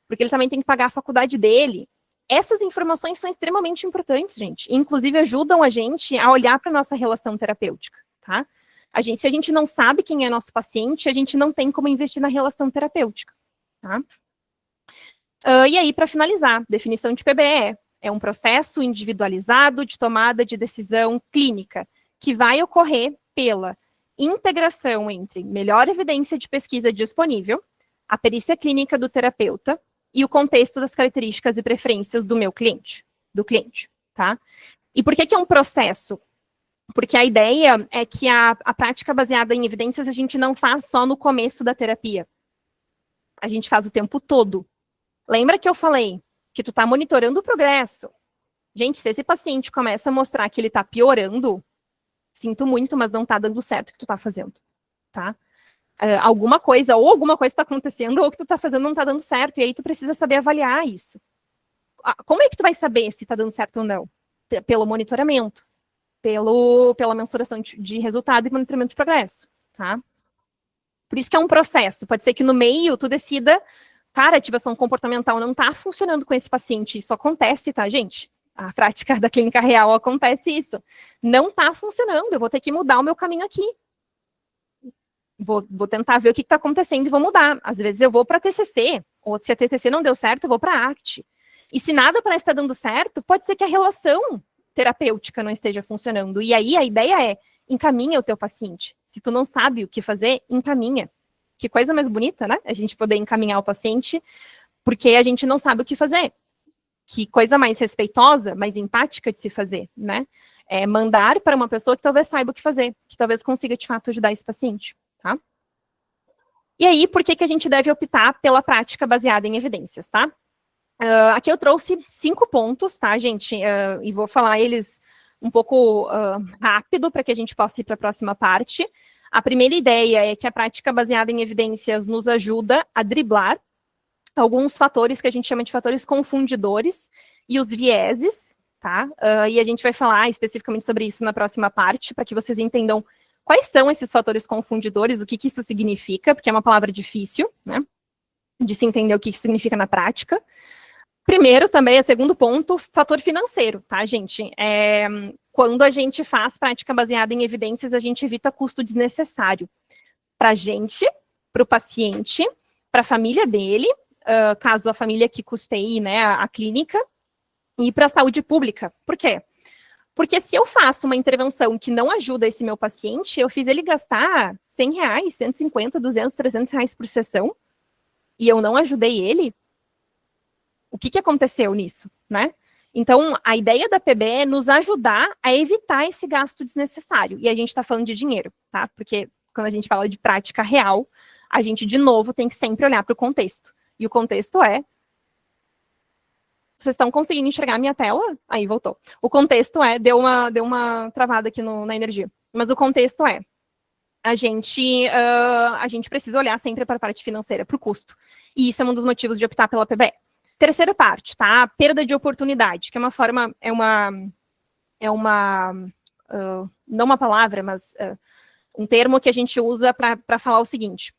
porque ele também tem que pagar a faculdade dele. Essas informações são extremamente importantes, gente. Inclusive, ajudam a gente a olhar para a nossa relação terapêutica, tá? Se a gente não sabe quem é nosso paciente, a gente não tem como investir na relação terapêutica, tá? E aí, para finalizar, definição de PBE é um processo individualizado de tomada de decisão clínica, que vai ocorrer pela integração entre melhor evidência de pesquisa disponível, a perícia clínica do terapeuta, e o contexto das características e preferências do cliente, tá? E por que é um processo? Porque a ideia é que a prática baseada em evidências a gente não faz só no começo da terapia. A gente faz o tempo todo. Lembra que eu falei que tu tá monitorando o progresso? Gente, se esse paciente começa a mostrar que ele tá piorando, sinto muito, mas não tá dando certo o que tu tá fazendo, tá? Alguma coisa está acontecendo, ou o que tu tá fazendo não tá dando certo, e aí tu precisa saber avaliar isso. Como é que tu vai saber se tá dando certo ou não? Pelo monitoramento, pela mensuração de resultado e monitoramento de progresso, tá? Por isso que é um processo. Pode ser que no meio tu decida, cara, a ativação comportamental não tá funcionando com esse paciente, isso acontece, tá, gente? a prática da clínica real acontece isso. Não está funcionando, eu vou ter que mudar o meu caminho aqui. Vou tentar ver o que está acontecendo e vou mudar. Às vezes eu vou para a TCC, ou se a TCC não deu certo, eu vou para a ACT. E se nada parece estar dando certo, pode ser que a relação terapêutica não esteja funcionando. E aí a ideia é, encaminha o teu paciente. Se tu não sabe o que fazer, encaminha. Que coisa mais bonita, né? A gente poder encaminhar o paciente, porque a gente não sabe o que fazer. Que coisa mais respeitosa, mais empática de se fazer, né? É mandar para uma pessoa que talvez saiba o que fazer, que talvez consiga, de fato, ajudar esse paciente, tá? E aí, por que a gente deve optar pela prática baseada em evidências, tá? Aqui eu trouxe 5 pontos, tá, gente? E vou falar eles um pouco rápido para que a gente possa ir para a próxima parte. A primeira ideia é que a prática baseada em evidências nos ajuda a driblar alguns fatores que a gente chama de fatores confundidores e os vieses, tá? E a gente vai falar especificamente sobre isso na próxima parte, para que vocês entendam quais são esses fatores confundidores, o que isso significa, porque é uma palavra difícil, né? De se entender o que isso significa na prática. Primeiro, também, segundo ponto, fator financeiro, tá, gente? Quando a gente faz prática baseada em evidências, a gente evita custo desnecessário para a gente, para o paciente, para a família dele, caso a família que custeie, né, a clínica, e para a saúde pública. Por quê? Porque se eu faço uma intervenção que não ajuda esse meu paciente, eu fiz ele gastar R$100, 150, 200, 300 reais por sessão, e eu não ajudei ele, o que aconteceu nisso, né? Então, a ideia da PBE é nos ajudar a evitar esse gasto desnecessário. E a gente está falando de dinheiro, tá? Porque quando a gente fala de prática real, a gente, de novo, tem que sempre olhar para o contexto. E o contexto é... Vocês estão conseguindo enxergar a minha tela? Aí, voltou. O contexto é... Deu uma travada aqui na energia. Mas o contexto é... A gente precisa olhar sempre para a parte financeira, para o custo. E isso é um dos motivos de optar pela PBE. Terceira parte, tá? Perda de oportunidade, que é uma forma, não uma palavra, mas um termo que a gente usa para falar o seguinte.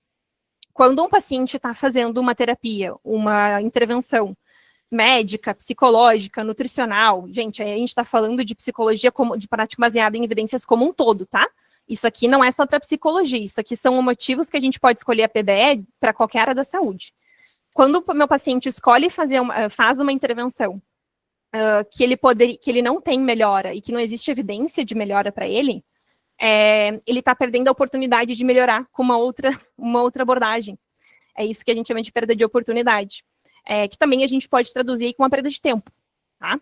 Quando um paciente está fazendo uma terapia, uma intervenção médica, psicológica, nutricional, gente, aí a gente está falando de psicologia, de prática baseada em evidências como um todo, tá? Isso aqui não é só para psicologia, isso aqui são motivos que a gente pode escolher a PBE para qualquer área da saúde. Quando o meu paciente escolhe faz uma intervenção que ele não tem melhora e que não existe evidência de melhora para ele está perdendo a oportunidade de melhorar com uma outra abordagem. É isso que a gente chama de perda de oportunidade. Que também a gente pode traduzir com uma perda de tempo. Tá?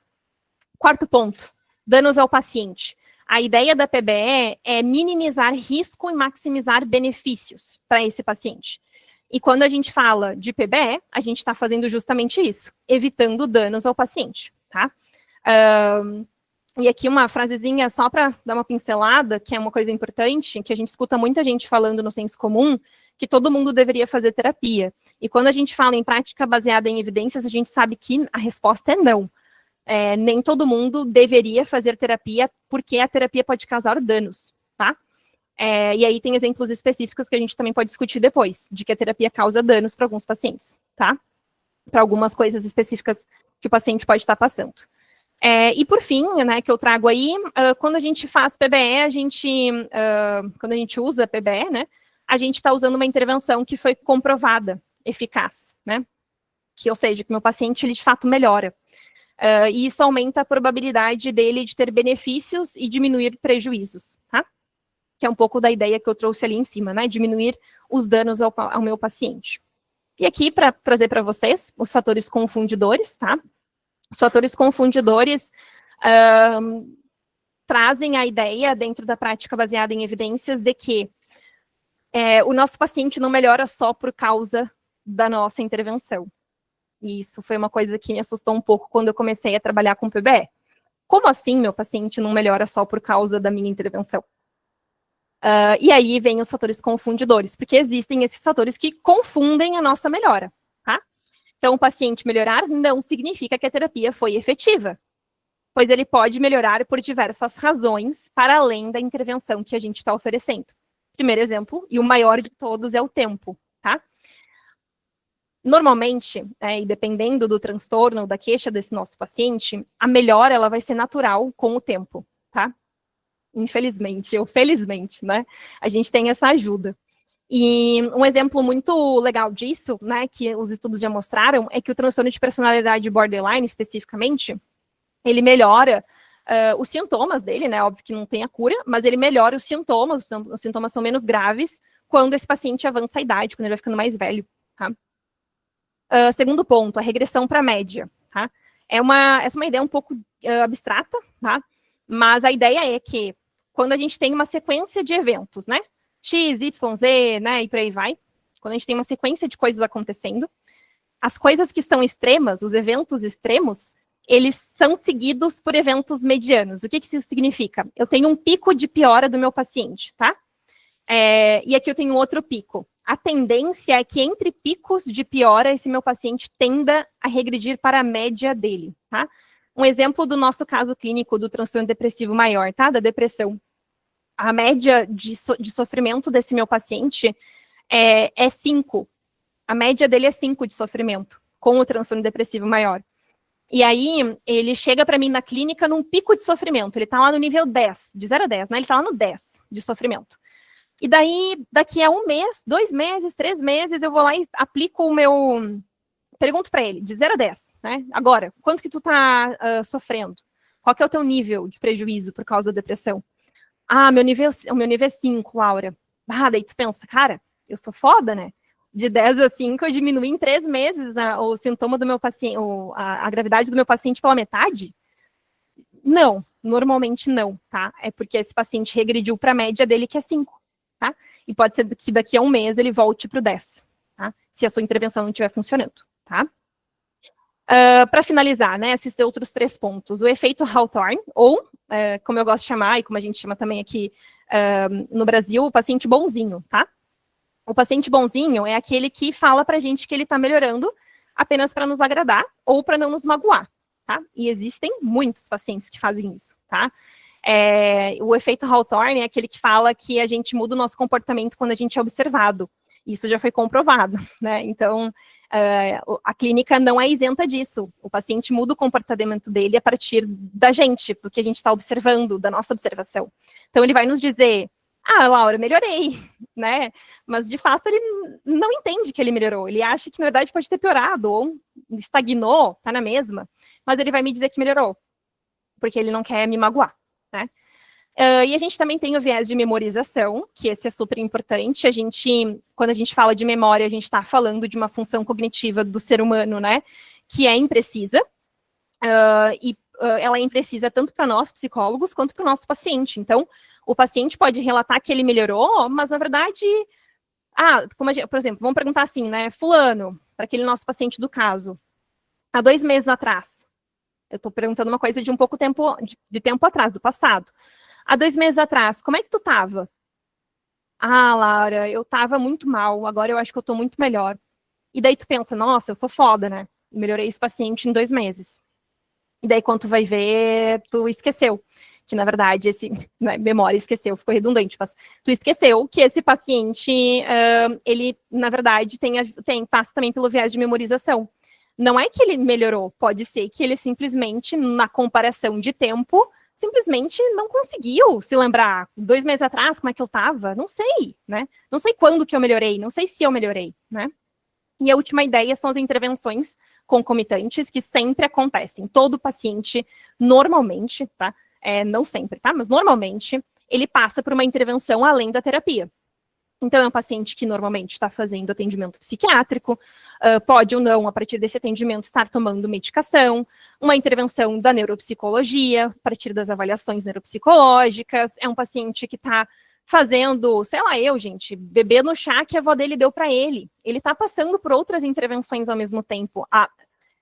Quarto ponto, danos ao paciente. A ideia da PBE é minimizar risco e maximizar benefícios para esse paciente. E quando a gente fala de PBE, a gente está fazendo justamente isso, evitando danos ao paciente, tá? E aqui uma frasezinha só para dar uma pincelada, que é uma coisa importante, que a gente escuta muita gente falando no senso comum, que todo mundo deveria fazer terapia. E quando a gente fala em prática baseada em evidências, a gente sabe que a resposta é não. Nem todo mundo deveria fazer terapia, porque a terapia pode causar danos, tá? E aí tem exemplos específicos que a gente também pode discutir depois, de que a terapia causa danos para alguns pacientes, tá? Para algumas coisas específicas que o paciente pode estar passando. E por fim, né, que eu trago aí, quando a gente faz PBE, quando a gente usa PBE, né, a gente está usando uma intervenção que foi comprovada, eficaz, né? Ou seja, que o meu paciente, ele de fato melhora. E isso aumenta a probabilidade dele de ter benefícios e diminuir prejuízos, tá? Que é um pouco da ideia que eu trouxe ali em cima, né? Diminuir os danos ao meu paciente. E aqui, para trazer para vocês, os fatores confundidores, tá? Os fatores confundidores trazem a ideia, dentro da prática baseada em evidências, de que o nosso paciente não melhora só por causa da nossa intervenção. E isso foi uma coisa que me assustou um pouco quando eu comecei a trabalhar com PBE. Como assim meu paciente não melhora só por causa da minha intervenção? E aí vem os fatores confundidores, porque existem esses fatores que confundem a nossa melhora, tá? Então, o paciente melhorar não significa que a terapia foi efetiva, pois ele pode melhorar por diversas razões, para além da intervenção que a gente está oferecendo. Primeiro exemplo, e o maior de todos, é o tempo, tá? Normalmente, e dependendo do transtorno, da queixa desse nosso paciente, a melhora ela vai ser natural com o tempo, tá? Infelizmente, ou felizmente, né? A gente tem essa ajuda. E um exemplo muito legal disso, né, que os estudos já mostraram, é que o transtorno de personalidade borderline, especificamente, ele melhora os sintomas dele, né, óbvio que não tem a cura, mas ele melhora os sintomas são menos graves quando esse paciente avança a idade, quando ele vai ficando mais velho, tá? Segundo ponto, a regressão para a média, tá? Essa é uma ideia um pouco abstrata, tá? Mas a ideia é que quando a gente tem uma sequência de eventos, né, X, Y, Z, né, e por aí vai. Quando a gente tem uma sequência de coisas acontecendo, as coisas que são extremas, os eventos extremos, eles são seguidos por eventos medianos. O que isso significa? Eu tenho um pico de piora do meu paciente, tá? E aqui eu tenho outro pico. A tendência é que entre picos de piora, esse meu paciente tenda a regredir para a média dele, tá? Um exemplo do nosso caso clínico do transtorno depressivo maior, tá? Da depressão. A média de sofrimento desse meu paciente é 5. A média dele é 5 de sofrimento, com o transtorno depressivo maior. E aí, ele chega para mim na clínica num pico de sofrimento. Ele tá lá no nível 10, de 0 a 10, né? Ele tá lá no 10 de sofrimento. E daí, daqui a 1 mês, 2 meses, 3 meses, eu vou lá e aplico o meu... Pergunto para ele, de 0 a 10, né? Agora, quanto que tu tá sofrendo? Qual que é o teu nível de prejuízo por causa da depressão? O meu nível é 5, Laura. Daí tu pensa, cara, eu sou foda, né? De 10 a 5, eu diminui em 3 meses, né, o sintoma do meu paciente, a gravidade do meu paciente pela metade? Não, normalmente não, tá? É porque esse paciente regrediu para a média dele, que é 5, tá? E pode ser que daqui a 1 mês ele volte para o 10, tá? Se a sua intervenção não estiver funcionando, tá? Para finalizar, né, esses outros 3 pontos. O efeito Hawthorne, ou, como eu gosto de chamar, e como a gente chama também aqui no Brasil, o paciente bonzinho, tá? O paciente bonzinho é aquele que fala pra gente que ele tá melhorando apenas para nos agradar ou para não nos magoar, tá? E existem muitos pacientes que fazem isso, tá? O efeito Hawthorne é aquele que fala que a gente muda o nosso comportamento quando a gente é observado. Isso já foi comprovado, né? Então, a clínica não é isenta disso. O paciente muda o comportamento dele a partir da gente, do que a gente está observando, da nossa observação. Então, ele vai nos dizer, Laura, melhorei, né? Mas, de fato, ele não entende que ele melhorou. Ele acha que, na verdade, pode ter piorado, ou estagnou, tá na mesma. Mas ele vai me dizer que melhorou, porque ele não quer me magoar, né? E a gente também tem o viés de memorização, que esse é super importante. Quando a gente fala de memória, a gente está falando de uma função cognitiva do ser humano, né? Que é imprecisa. Ela é imprecisa tanto para nós, psicólogos, quanto para o nosso paciente. Então, o paciente pode relatar que ele melhorou, mas, na verdade... por exemplo, vamos perguntar assim, né? Fulano, para aquele nosso paciente do caso, há 2 meses atrás. Eu estou perguntando uma coisa de um pouco de tempo atrás, do passado. Há 2 meses atrás, como é que tu tava? Laura, eu tava muito mal, agora eu acho que eu tô muito melhor. E daí tu pensa, nossa, eu sou foda, né? Melhorei esse paciente em 2 meses. E daí quando tu vai ver, tu esqueceu. Que na verdade, memória esqueceu, ficou redundante, mas tu esqueceu que esse paciente, ele na verdade passa também pelo viés de memorização. Não é que ele melhorou, pode ser que ele simplesmente, na comparação de tempo, simplesmente não conseguiu se lembrar 2 meses atrás, como é que eu tava, não sei, né? Não sei quando que eu melhorei, não sei se eu melhorei, né? E a última ideia são as intervenções concomitantes, que sempre acontecem. Todo paciente, normalmente, tá? Não sempre, tá? Mas normalmente, ele passa por uma intervenção além da terapia. Então, é um paciente que normalmente está fazendo atendimento psiquiátrico, pode ou não, a partir desse atendimento, estar tomando medicação, uma intervenção da neuropsicologia, a partir das avaliações neuropsicológicas, é um paciente que está fazendo, sei lá, bebendo o chá que a avó dele deu para ele. Ele está passando por outras intervenções ao mesmo tempo.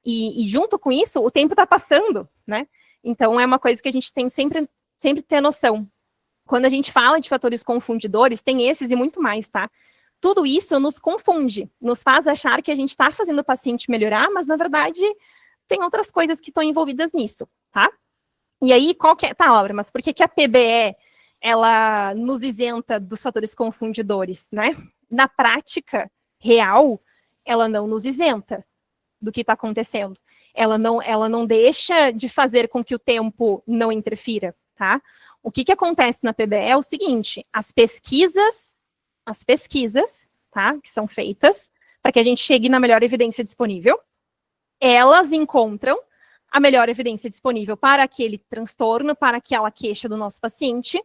E junto com isso, o tempo está passando, né? Então, é uma coisa que a gente tem sempre ter noção. Quando a gente fala de fatores confundidores, tem esses e muito mais, tá? Tudo isso nos confunde, nos faz achar que a gente está fazendo o paciente melhorar, mas, na verdade, tem outras coisas que estão envolvidas nisso, tá? E aí, Tá, Laura, mas por que a PBE, ela nos isenta dos fatores confundidores, né? Na prática real, ela não nos isenta do que está acontecendo. Ela não deixa de fazer com que o tempo não interfira, tá? O que acontece na PBE é o seguinte, as pesquisas, tá, que são feitas para que a gente chegue na melhor evidência disponível, elas encontram a melhor evidência disponível para aquele transtorno, para aquela queixa do nosso paciente,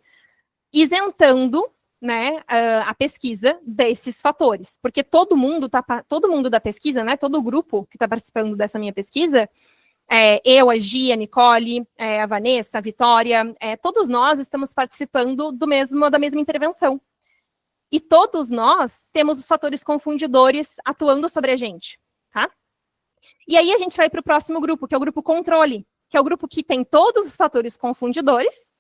isentando, né, a pesquisa desses fatores, porque todo mundo da pesquisa, né, todo o grupo que está participando dessa minha pesquisa, eu, a Gia, a Nicole, a Vanessa, a Vitória, todos nós estamos participando da mesma intervenção. E todos nós temos os fatores confundidores atuando sobre a gente, tá? E aí a gente vai para o próximo grupo, que é o grupo controle, que é o grupo que tem todos os fatores confundidores,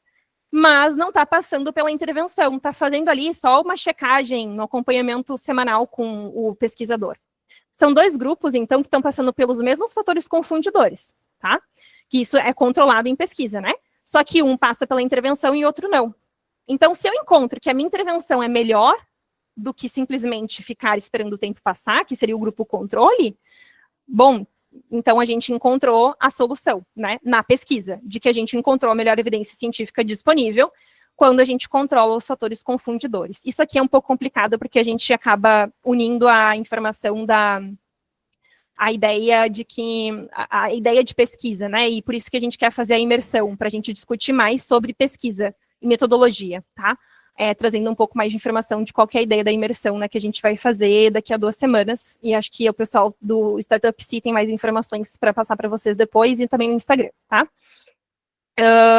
mas não está passando pela intervenção, está fazendo ali só uma checagem no acompanhamento semanal com o pesquisador. São 2 grupos, então, que estão passando pelos mesmos fatores confundidores, tá? Que isso é controlado em pesquisa, né? Só que um passa pela intervenção e outro não. Então, se eu encontro que a minha intervenção é melhor do que simplesmente ficar esperando o tempo passar, que seria o grupo controle, bom, então a gente encontrou a solução, né, na pesquisa, de que a gente encontrou a melhor evidência científica disponível quando a gente controla os fatores confundidores. Isso aqui é um pouco complicado, porque a gente acaba unindo a informação a ideia de pesquisa, né, e por isso que a gente quer fazer a imersão, para a gente discutir mais sobre pesquisa e metodologia, tá? Trazendo um pouco mais de informação de qual que é a ideia da imersão, né, que a gente vai fazer daqui a 2 semanas, e acho que o pessoal do Startup Psi tem mais informações para passar para vocês depois, e também no Instagram, tá?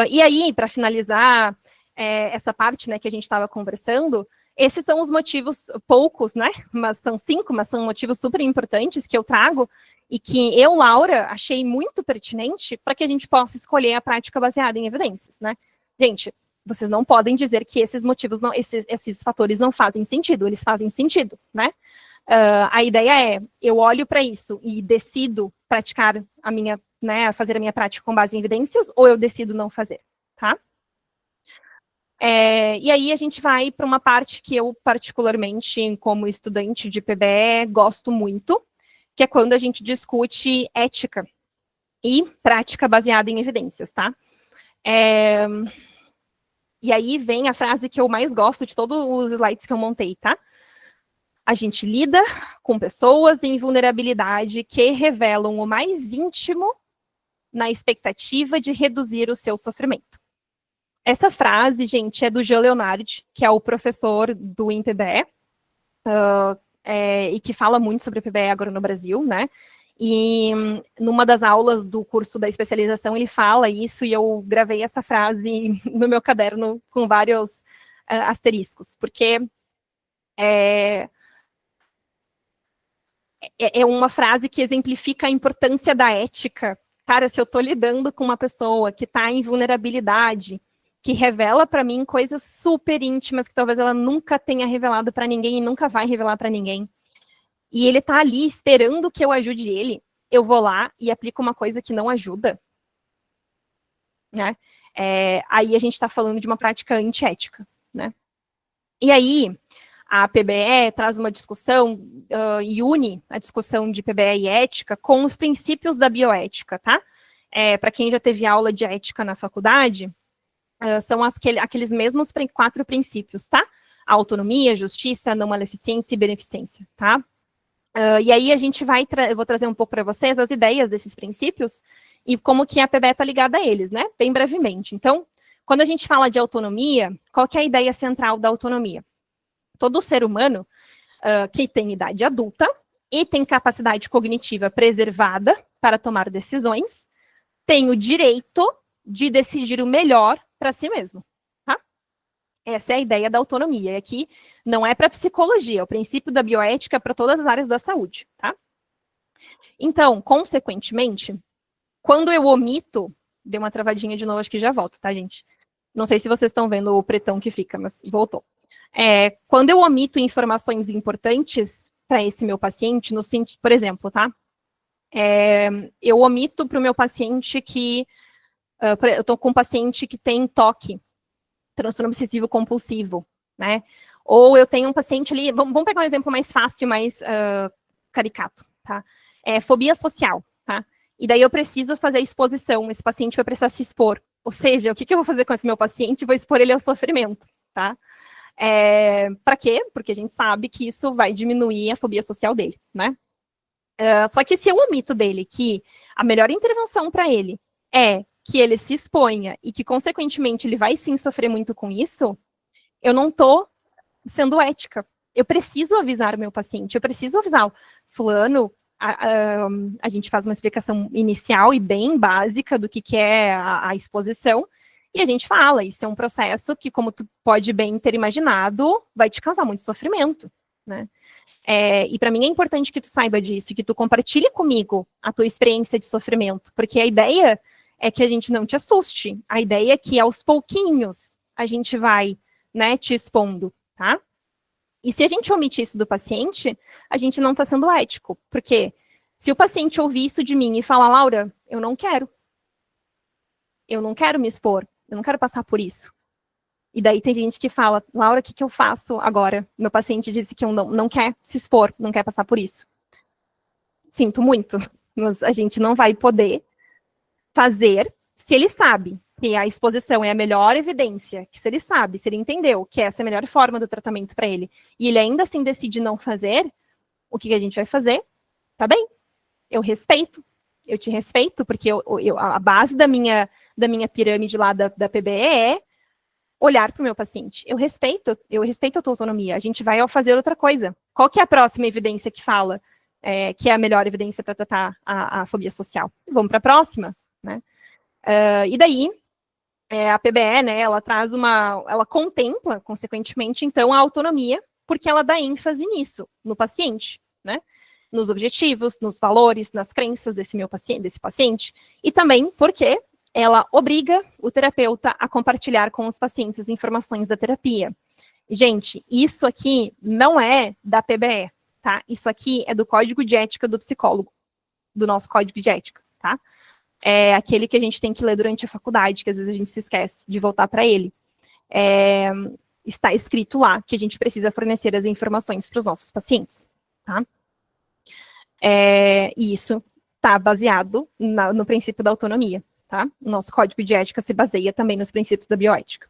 E aí, para finalizar essa parte, né, que a gente estava conversando, esses são os motivos, poucos, né, mas são 5, mas são motivos super importantes que eu trago, e que eu, Laura, achei muito pertinente para que a gente possa escolher a prática baseada em evidências, né? Gente, vocês não podem dizer que esses motivos, esses fatores não fazem sentido, eles fazem sentido, né? A ideia é, eu olho para isso e decido praticar fazer a minha prática com base em evidências, ou eu decido não fazer, tá? E aí a gente vai para uma parte que eu, particularmente, como estudante de PBE, gosto muito, que é quando a gente discute ética e prática baseada em evidências, tá? E aí vem a frase que eu mais gosto de todos os slides que eu montei, tá? A gente lida com pessoas em vulnerabilidade que revelam o mais íntimo na expectativa de reduzir o seu sofrimento. Essa frase, gente, é do Jean Leonard, que é o professor do INPBE, e que fala muito sobre a PBE agora no Brasil, né? E numa das aulas do curso da especialização ele fala isso, e eu gravei essa frase no meu caderno com vários asteriscos, porque é uma frase que exemplifica a importância da ética. Cara, se eu estou lidando com uma pessoa que está em vulnerabilidade, que revela para mim coisas super íntimas que talvez ela nunca tenha revelado para ninguém e nunca vai revelar para ninguém, e ele tá ali esperando que eu ajude ele, eu vou lá e aplico uma coisa que não ajuda, né? Aí a gente está falando de uma prática antiética, né? E aí, a PBE traz uma discussão e une a discussão de PBE e ética com os princípios da bioética, tá? Para quem já teve aula de ética na faculdade, são aqueles mesmos 4 princípios, tá? A autonomia, justiça, não maleficência e beneficência, tá? E aí a gente eu vou trazer um pouco para vocês as ideias desses princípios e como que a PBE está ligada a eles, né? Bem brevemente. Então, quando a gente fala de autonomia, qual que é a ideia central da autonomia? Todo ser humano que tem idade adulta e tem capacidade cognitiva preservada para tomar decisões, tem o direito de decidir o melhor para si mesmo. Essa é a ideia da autonomia. E aqui não é para psicologia, é o princípio da bioética para todas as áreas da saúde, tá? Então, consequentemente, quando eu omito, deu uma travadinha de novo, acho que já volto, tá, gente? Não sei se vocês estão vendo o pretão que fica, mas voltou. Quando eu omito informações importantes para esse meu paciente, no sentido, por exemplo, tá? Eu omito para o meu paciente que eu estou com um paciente que tem TOC, transtorno obsessivo compulsivo, né? Ou eu tenho um paciente ali, vamos pegar um exemplo mais fácil, mais caricato, tá? É fobia social, tá? E daí eu preciso fazer a exposição, esse paciente vai precisar se expor. Ou seja, o que eu vou fazer com esse meu paciente? Vou expor ele ao sofrimento, tá? Para quê? Porque a gente sabe que isso vai diminuir a fobia social dele, né? Só que se eu omito dele que a melhor intervenção para ele é que ele se exponha e que, consequentemente, ele vai sim sofrer muito com isso, eu não estou sendo ética. Eu preciso avisar o meu paciente, eu preciso avisar o fulano, a gente faz uma explicação inicial e bem básica do que é a exposição, e a gente fala, isso é um processo que, como tu pode bem ter imaginado, vai te causar muito sofrimento, né? E para mim é importante que tu saiba disso, que tu compartilhe comigo a tua experiência de sofrimento, porque a ideia é que a gente não te assuste, a ideia é que aos pouquinhos a gente vai, né, te expondo, tá? E se a gente omite isso do paciente, a gente não está sendo ético, porque se o paciente ouvir isso de mim e falar, Laura, eu não quero me expor, eu não quero passar por isso. E daí tem gente que fala, Laura, o que eu faço agora? Meu paciente disse que não quer se expor, não quer passar por isso. Sinto muito, mas a gente não vai poder fazer se ele sabe que a exposição é a melhor evidência, que se ele sabe, se ele entendeu que essa é a melhor forma do tratamento para ele, e ele ainda assim decide não fazer, o que a gente vai fazer? Tá bem, eu te respeito, porque a base da minha pirâmide lá da PBE é olhar para o meu paciente. Eu respeito a tua autonomia. A gente vai fazer outra coisa. Qual que é a próxima evidência que fala que é a melhor evidência para tratar a fobia social? Vamos para a próxima, né? E daí, a PBE, né, ela contempla, consequentemente, então, a autonomia, porque ela dá ênfase nisso, no paciente, né? Nos objetivos, nos valores, nas crenças desse paciente, e também porque ela obriga o terapeuta a compartilhar com os pacientes as informações da terapia. Gente, isso aqui não é da PBE, tá? Isso aqui é do Código de Ética do Psicólogo, do nosso Código de Ética, tá? É aquele que a gente tem que ler durante a faculdade, que às vezes a gente se esquece de voltar para ele. Está escrito lá que a gente precisa fornecer as informações para os nossos pacientes, tá? E isso está baseado no princípio da autonomia, tá? O nosso código de ética se baseia também nos princípios da bioética.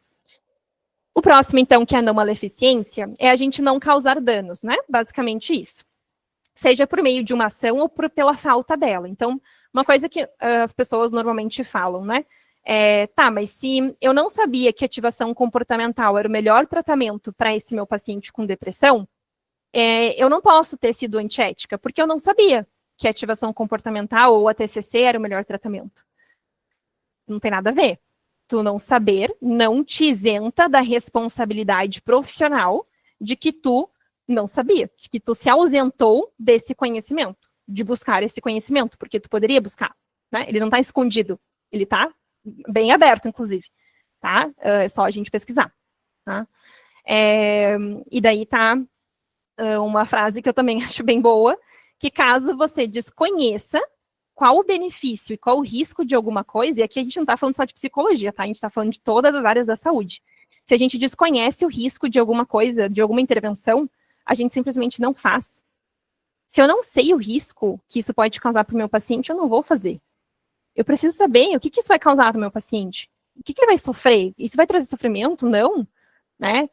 O próximo, então, que é a não maleficência, é a gente não causar danos, né? Basicamente isso. Seja por meio de uma ação ou pela falta dela. Então, uma coisa que as pessoas normalmente falam, né? Mas se eu não sabia que ativação comportamental era o melhor tratamento para esse meu paciente com depressão, eu não posso ter sido antiética, porque eu não sabia que a ativação comportamental ou a TCC era o melhor tratamento. Não tem nada a ver. Tu não saber não te isenta da responsabilidade profissional de que tu não sabia, de que tu se ausentou desse conhecimento, de buscar esse conhecimento, porque tu poderia buscar, né? Ele não está escondido, ele está bem aberto, inclusive, tá? É só a gente pesquisar, tá? E daí tá uma frase que eu também acho bem boa, que caso você desconheça qual o benefício e qual o risco de alguma coisa, e aqui a gente não está falando só de psicologia, tá? A gente está falando de todas as áreas da saúde. Se a gente desconhece o risco de alguma coisa, de alguma intervenção, a gente simplesmente não faz. Se eu não sei o risco que isso pode causar para o meu paciente, eu não vou fazer. Eu preciso saber o que isso vai causar para o meu paciente. O que ele vai sofrer? Isso vai trazer sofrimento? Não, né?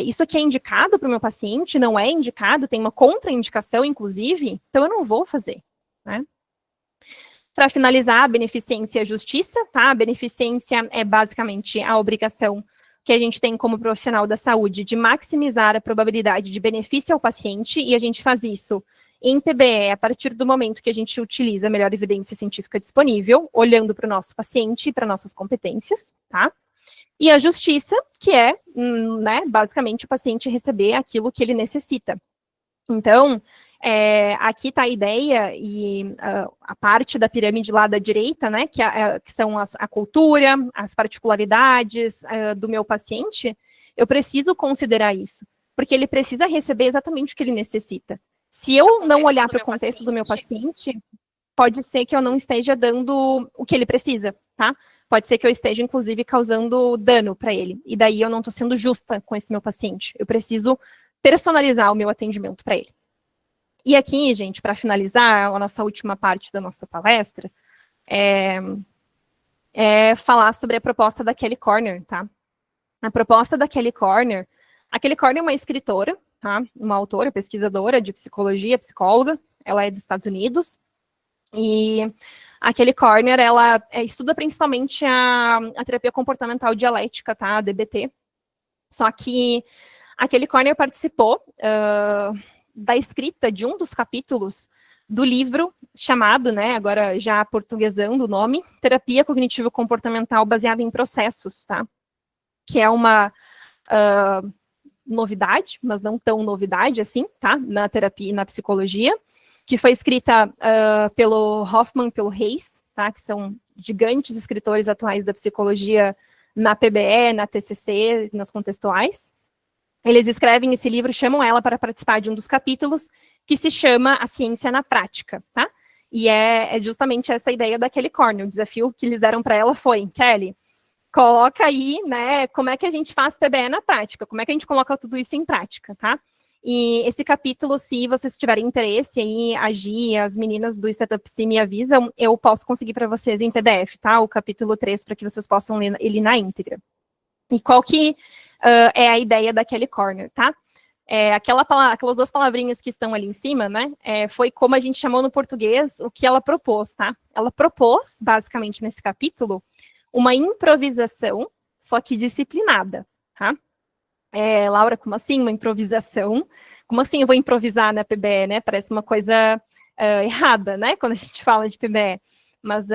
Isso aqui é indicado para o meu paciente? Não é indicado? Tem uma contraindicação, inclusive? Então eu não vou fazer, né? Para finalizar, a beneficência e a justiça, tá? A beneficência é basicamente a obrigação que a gente tem como profissional da saúde de maximizar a probabilidade de benefício ao paciente, e a gente faz isso em PBE a partir do momento que a gente utiliza a melhor evidência científica disponível, olhando para o nosso paciente e para nossas competências, tá? E a justiça, que é, né, basicamente o paciente receber aquilo que ele necessita. Então, aqui está a ideia e a parte da pirâmide lá da direita, né, que são a cultura, as particularidades do meu paciente, eu preciso considerar isso, porque ele precisa receber exatamente o que ele necessita. Se eu não olhar para o contexto do meu paciente, pode ser que eu não esteja dando o que ele precisa, tá? Pode ser que eu esteja, inclusive, causando dano para ele, e daí eu não estou sendo justa com esse meu paciente. Eu preciso personalizar o meu atendimento para ele. E aqui, gente, para finalizar a nossa última parte da nossa palestra, falar sobre a proposta da Kelly Corner, tá? A proposta da Kelly Corner, a Kelly Corner é uma escritora, tá? Uma autora, pesquisadora de psicologia, psicóloga, ela é dos Estados Unidos, e a Kelly Corner, ela estuda principalmente a terapia comportamental dialética, tá? A DBT, só que a Kelly Corner participou da escrita de um dos capítulos do livro chamado, né, agora já portuguesando o nome, Terapia Cognitivo-Comportamental Baseada em Processos, tá? Que é uma novidade, mas não tão novidade assim, tá? Na terapia e na psicologia, que foi escrita pelo Hoffman e pelo Hayes, tá? Que são gigantes escritores atuais da psicologia na PBE, na TCC, nas contextuais. Eles escrevem esse livro, chamam ela para participar de um dos capítulos, que se chama A Ciência na Prática, tá? E é justamente essa ideia da Kelly Corner. O desafio que eles deram para ela foi, Kelly, coloca aí, né, como é que a gente faz PBE na prática, como é que a gente coloca tudo isso em prática, tá? E esse capítulo, se vocês tiverem interesse em agir, as meninas do Setup Psi me avisam, eu posso conseguir para vocês em PDF, tá? O capítulo 3, para que vocês possam ler ele na íntegra. E qual que é a ideia da Kelly Corner, tá? Aquelas duas palavrinhas que estão ali em cima, né? Foi como a gente chamou no português o que ela propôs, tá? Ela propôs, basicamente, nesse capítulo, uma improvisação, só que disciplinada, tá? Laura, como assim uma improvisação? Como assim eu vou improvisar na PBE, né? Parece uma coisa errada, né? Quando a gente fala de PBE. Mas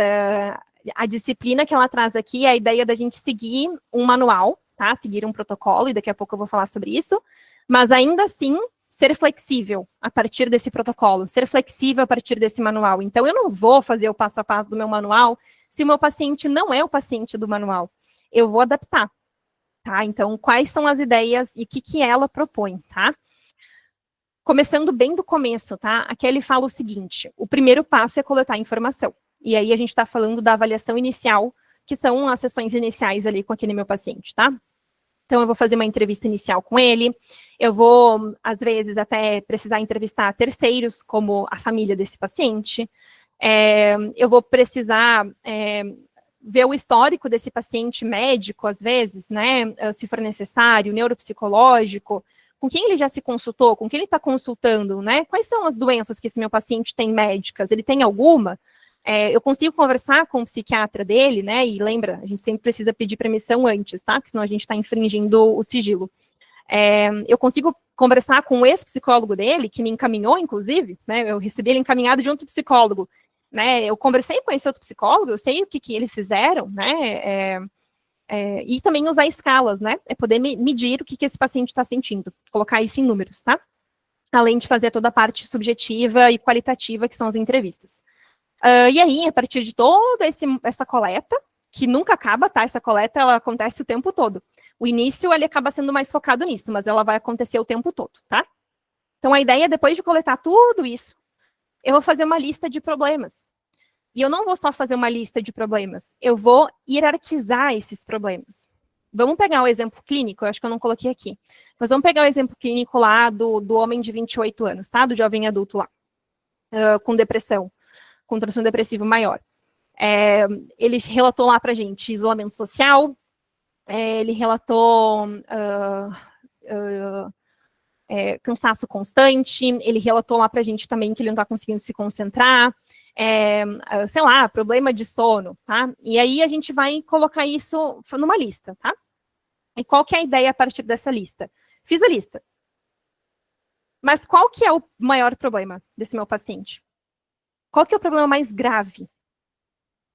a disciplina que ela traz aqui é a ideia da gente seguir um manual, tá? Seguir um protocolo, e daqui a pouco eu vou falar sobre isso, mas ainda assim ser flexível a partir desse protocolo, ser flexível a partir desse manual. Então, eu não vou fazer o passo a passo do meu manual se o meu paciente não é o paciente do manual. Eu vou adaptar, tá? Então, quais são as ideias e o que ela propõe, tá? Começando bem do começo, tá? Aqui ele fala o seguinte, o primeiro passo é coletar informação. E aí a gente está falando da avaliação inicial, que são as sessões iniciais ali com aquele meu paciente, tá? Então, eu vou fazer uma entrevista inicial com ele, eu vou, às vezes, até precisar entrevistar terceiros, como a família desse paciente, eu vou precisar ver o histórico desse paciente médico, às vezes, né, se for necessário, neuropsicológico, com quem ele já se consultou, com quem ele está consultando, né, quais são as doenças que esse meu paciente tem médicas, ele tem alguma? Eu consigo conversar com o psiquiatra dele, né, e lembra, a gente sempre precisa pedir permissão antes, tá, porque senão a gente está infringindo o sigilo. Eu consigo conversar com o ex-psicólogo dele, que me encaminhou, inclusive, né, eu recebi ele encaminhado de outro psicólogo, né, eu conversei com esse outro psicólogo, eu sei o que eles fizeram, né, e também usar escalas, né, poder medir o que esse paciente está sentindo, colocar isso em números, tá, além de fazer toda a parte subjetiva e qualitativa, que são as entrevistas. E aí, a partir de toda essa coleta, que nunca acaba, tá? Essa coleta, ela acontece o tempo todo. O início, ele acaba sendo mais focado nisso, mas ela vai acontecer o tempo todo, tá? Então, a ideia, depois de coletar tudo isso, eu vou fazer uma lista de problemas. E eu não vou só fazer uma lista de problemas, eu vou hierarquizar esses problemas. Vamos pegar o exemplo clínico, eu acho que eu não coloquei aqui, mas vamos pegar o exemplo clínico lá do homem de 28 anos, tá? Do jovem adulto lá, com depressão, com transtorno depressivo maior. Ele relatou lá pra gente isolamento social, ele relatou cansaço constante, ele relatou lá pra gente também que ele não tá conseguindo se concentrar, sei lá, problema de sono, tá? E aí a gente vai colocar isso numa lista, tá? E qual que é a ideia a partir dessa lista? Fiz a lista. Mas qual que é o maior problema desse meu paciente? Qual que é o problema mais grave?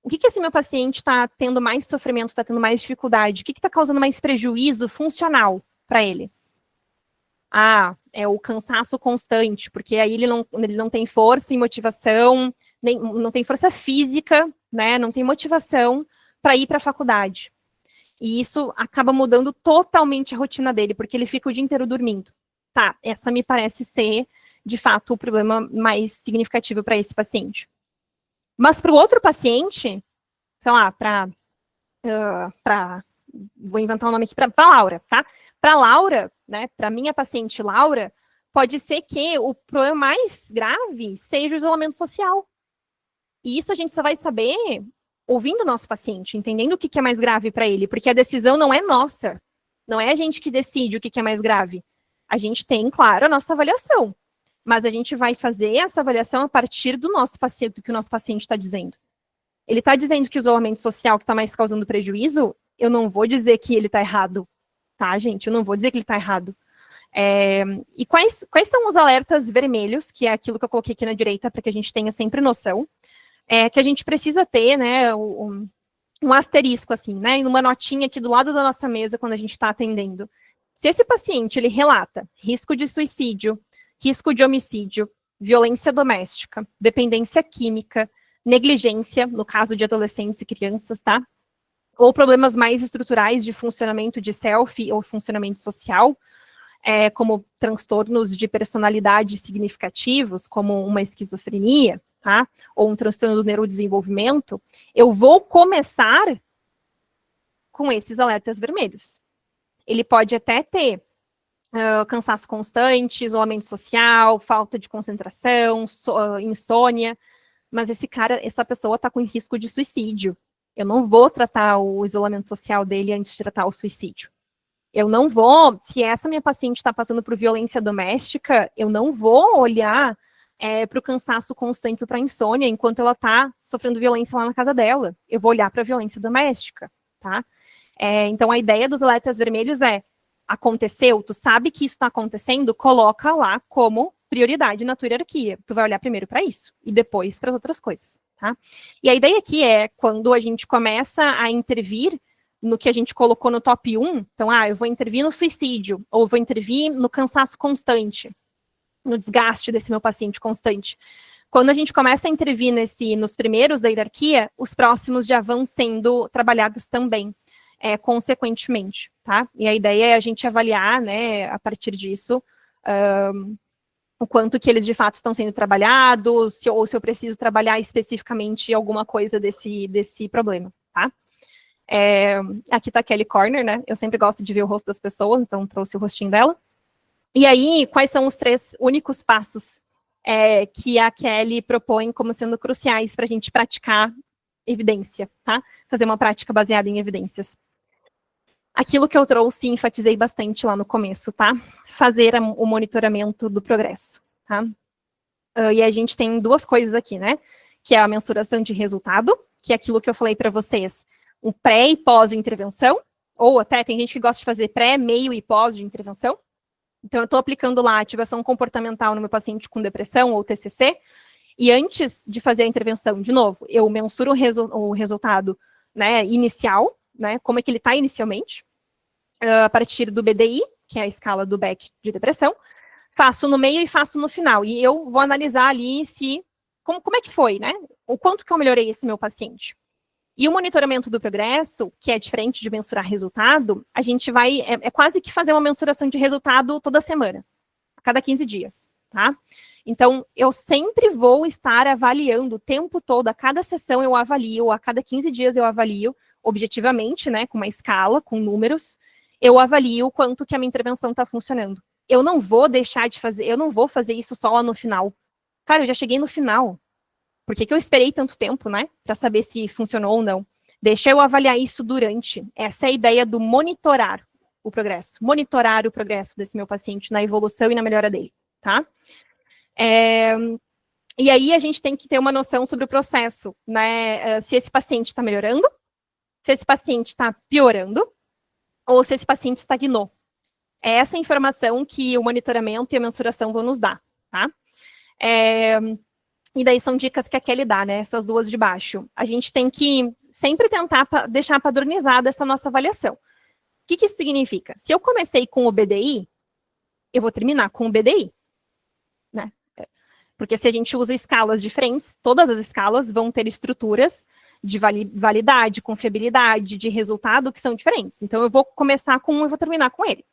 O que esse meu paciente está tendo mais sofrimento, está tendo mais dificuldade? O que está causando mais prejuízo funcional para ele? É o cansaço constante, porque aí ele não tem força e motivação, não tem força física, né? Não tem motivação para ir para a faculdade. E isso acaba mudando totalmente a rotina dele, porque ele fica o dia inteiro dormindo. Tá, essa me parece ser, de fato, o problema mais significativo para esse paciente. Mas para o outro paciente, sei lá, vou inventar um nome aqui, para Laura, tá? Para Laura, né, para minha paciente Laura, pode ser que o problema mais grave seja o isolamento social. E isso a gente só vai saber ouvindo o nosso paciente, entendendo o que é mais grave para ele, porque a decisão não é nossa. Não é a gente que decide o que é mais grave. A gente tem, claro, a nossa avaliação. Mas a gente vai fazer essa avaliação a partir do nosso paciente, do que o nosso paciente está dizendo. Ele está dizendo que o isolamento social que está mais causando prejuízo, eu não vou dizer que ele está errado, tá, gente? Eu não vou dizer que ele está errado. E quais são os alertas vermelhos, que é aquilo que eu coloquei aqui na direita, para que a gente tenha sempre noção, que a gente precisa ter, né, um asterisco, assim, né, numa notinha aqui do lado da nossa mesa, quando a gente está atendendo. Se esse paciente, ele relata risco de suicídio, risco de homicídio, violência doméstica, dependência química, negligência, no caso de adolescentes e crianças, tá? Ou problemas mais estruturais de funcionamento de self ou funcionamento social, como transtornos de personalidade significativos, como uma esquizofrenia, tá? Ou um transtorno do neurodesenvolvimento, eu vou começar com esses alertas vermelhos. Ele pode até ter cansaço constante, isolamento social, falta de concentração, insônia, mas essa pessoa está com risco de suicídio. Eu não vou tratar o isolamento social dele antes de tratar o suicídio. Eu não vou, se essa minha paciente está passando por violência doméstica, eu não vou olhar para o cansaço constante, para a insônia, enquanto ela está sofrendo violência lá na casa dela. Eu vou olhar para a violência doméstica, tá? Então, a ideia dos alertas vermelhos aconteceu, tu sabe que isso está acontecendo, coloca lá como prioridade na tua hierarquia. Tu vai olhar primeiro para isso, e depois para as outras coisas, tá? E a ideia aqui é, quando a gente começa a intervir no que a gente colocou no top 1, então, eu vou intervir no suicídio, ou vou intervir no cansaço constante, no desgaste desse meu paciente constante. Quando a gente começa a intervir nos primeiros da hierarquia, os próximos já vão sendo trabalhados também, consequentemente, tá? E a ideia é a gente avaliar, né, a partir disso, o quanto que eles de fato estão sendo trabalhados, ou se eu preciso trabalhar especificamente alguma coisa desse problema, tá? Aqui tá a Kelly Corner, né? Eu sempre gosto de ver o rosto das pessoas, então trouxe o rostinho dela. E aí, quais são os 3 únicos passos que a Kelly propõe como sendo cruciais para a gente praticar evidência, tá? Fazer uma prática baseada em evidências. Aquilo que eu trouxe e enfatizei bastante lá no começo, tá? Fazer o monitoramento do progresso, tá? E a gente tem 2 coisas aqui, né? Que é a mensuração de resultado, que é aquilo que eu falei para vocês, um pré e pós-intervenção, ou até tem gente que gosta de fazer pré, meio e pós de intervenção. Então, eu estou aplicando lá a ativação comportamental no meu paciente com depressão ou TCC, e antes de fazer a intervenção, de novo, eu mensuro o resultado, né, inicial, né, como é que ele está inicialmente, a partir do BDI, que é a escala do Beck de depressão, faço no meio e faço no final, e eu vou analisar ali como é que foi, né, o quanto que eu melhorei esse meu paciente. E o monitoramento do progresso, que é diferente de mensurar resultado, a gente vai, quase que fazer uma mensuração de resultado toda semana, a cada 15 dias, tá? Então, eu sempre vou estar avaliando o tempo todo, a cada sessão eu avalio, a cada 15 dias eu avalio, objetivamente, né, com uma escala, com números, eu avalio o quanto que a minha intervenção está funcionando. Eu não vou deixar de fazer, eu não vou fazer isso só lá no final. Cara, eu já cheguei no final. Por que eu esperei tanto tempo, né, para saber se funcionou ou não? Deixa eu avaliar isso durante. Essa é a ideia do monitorar o progresso desse meu paciente na evolução e na melhora dele, tá? E aí a gente tem que ter uma noção sobre o processo, né, se esse paciente está melhorando, se esse paciente está piorando, ou se esse paciente estagnou. É essa informação que o monitoramento e a mensuração vão nos dar, tá? E daí são dicas que a Kelly dá, né? Essas 2 de baixo. A gente tem que sempre tentar deixar padronizada essa nossa avaliação. O que isso significa? Se eu comecei com o BDI, eu vou terminar com o BDI, né? Porque se a gente usa escalas diferentes, todas as escalas vão ter estruturas de validade, confiabilidade, de resultado que são diferentes. Então, eu vou começar com um e vou terminar com ele.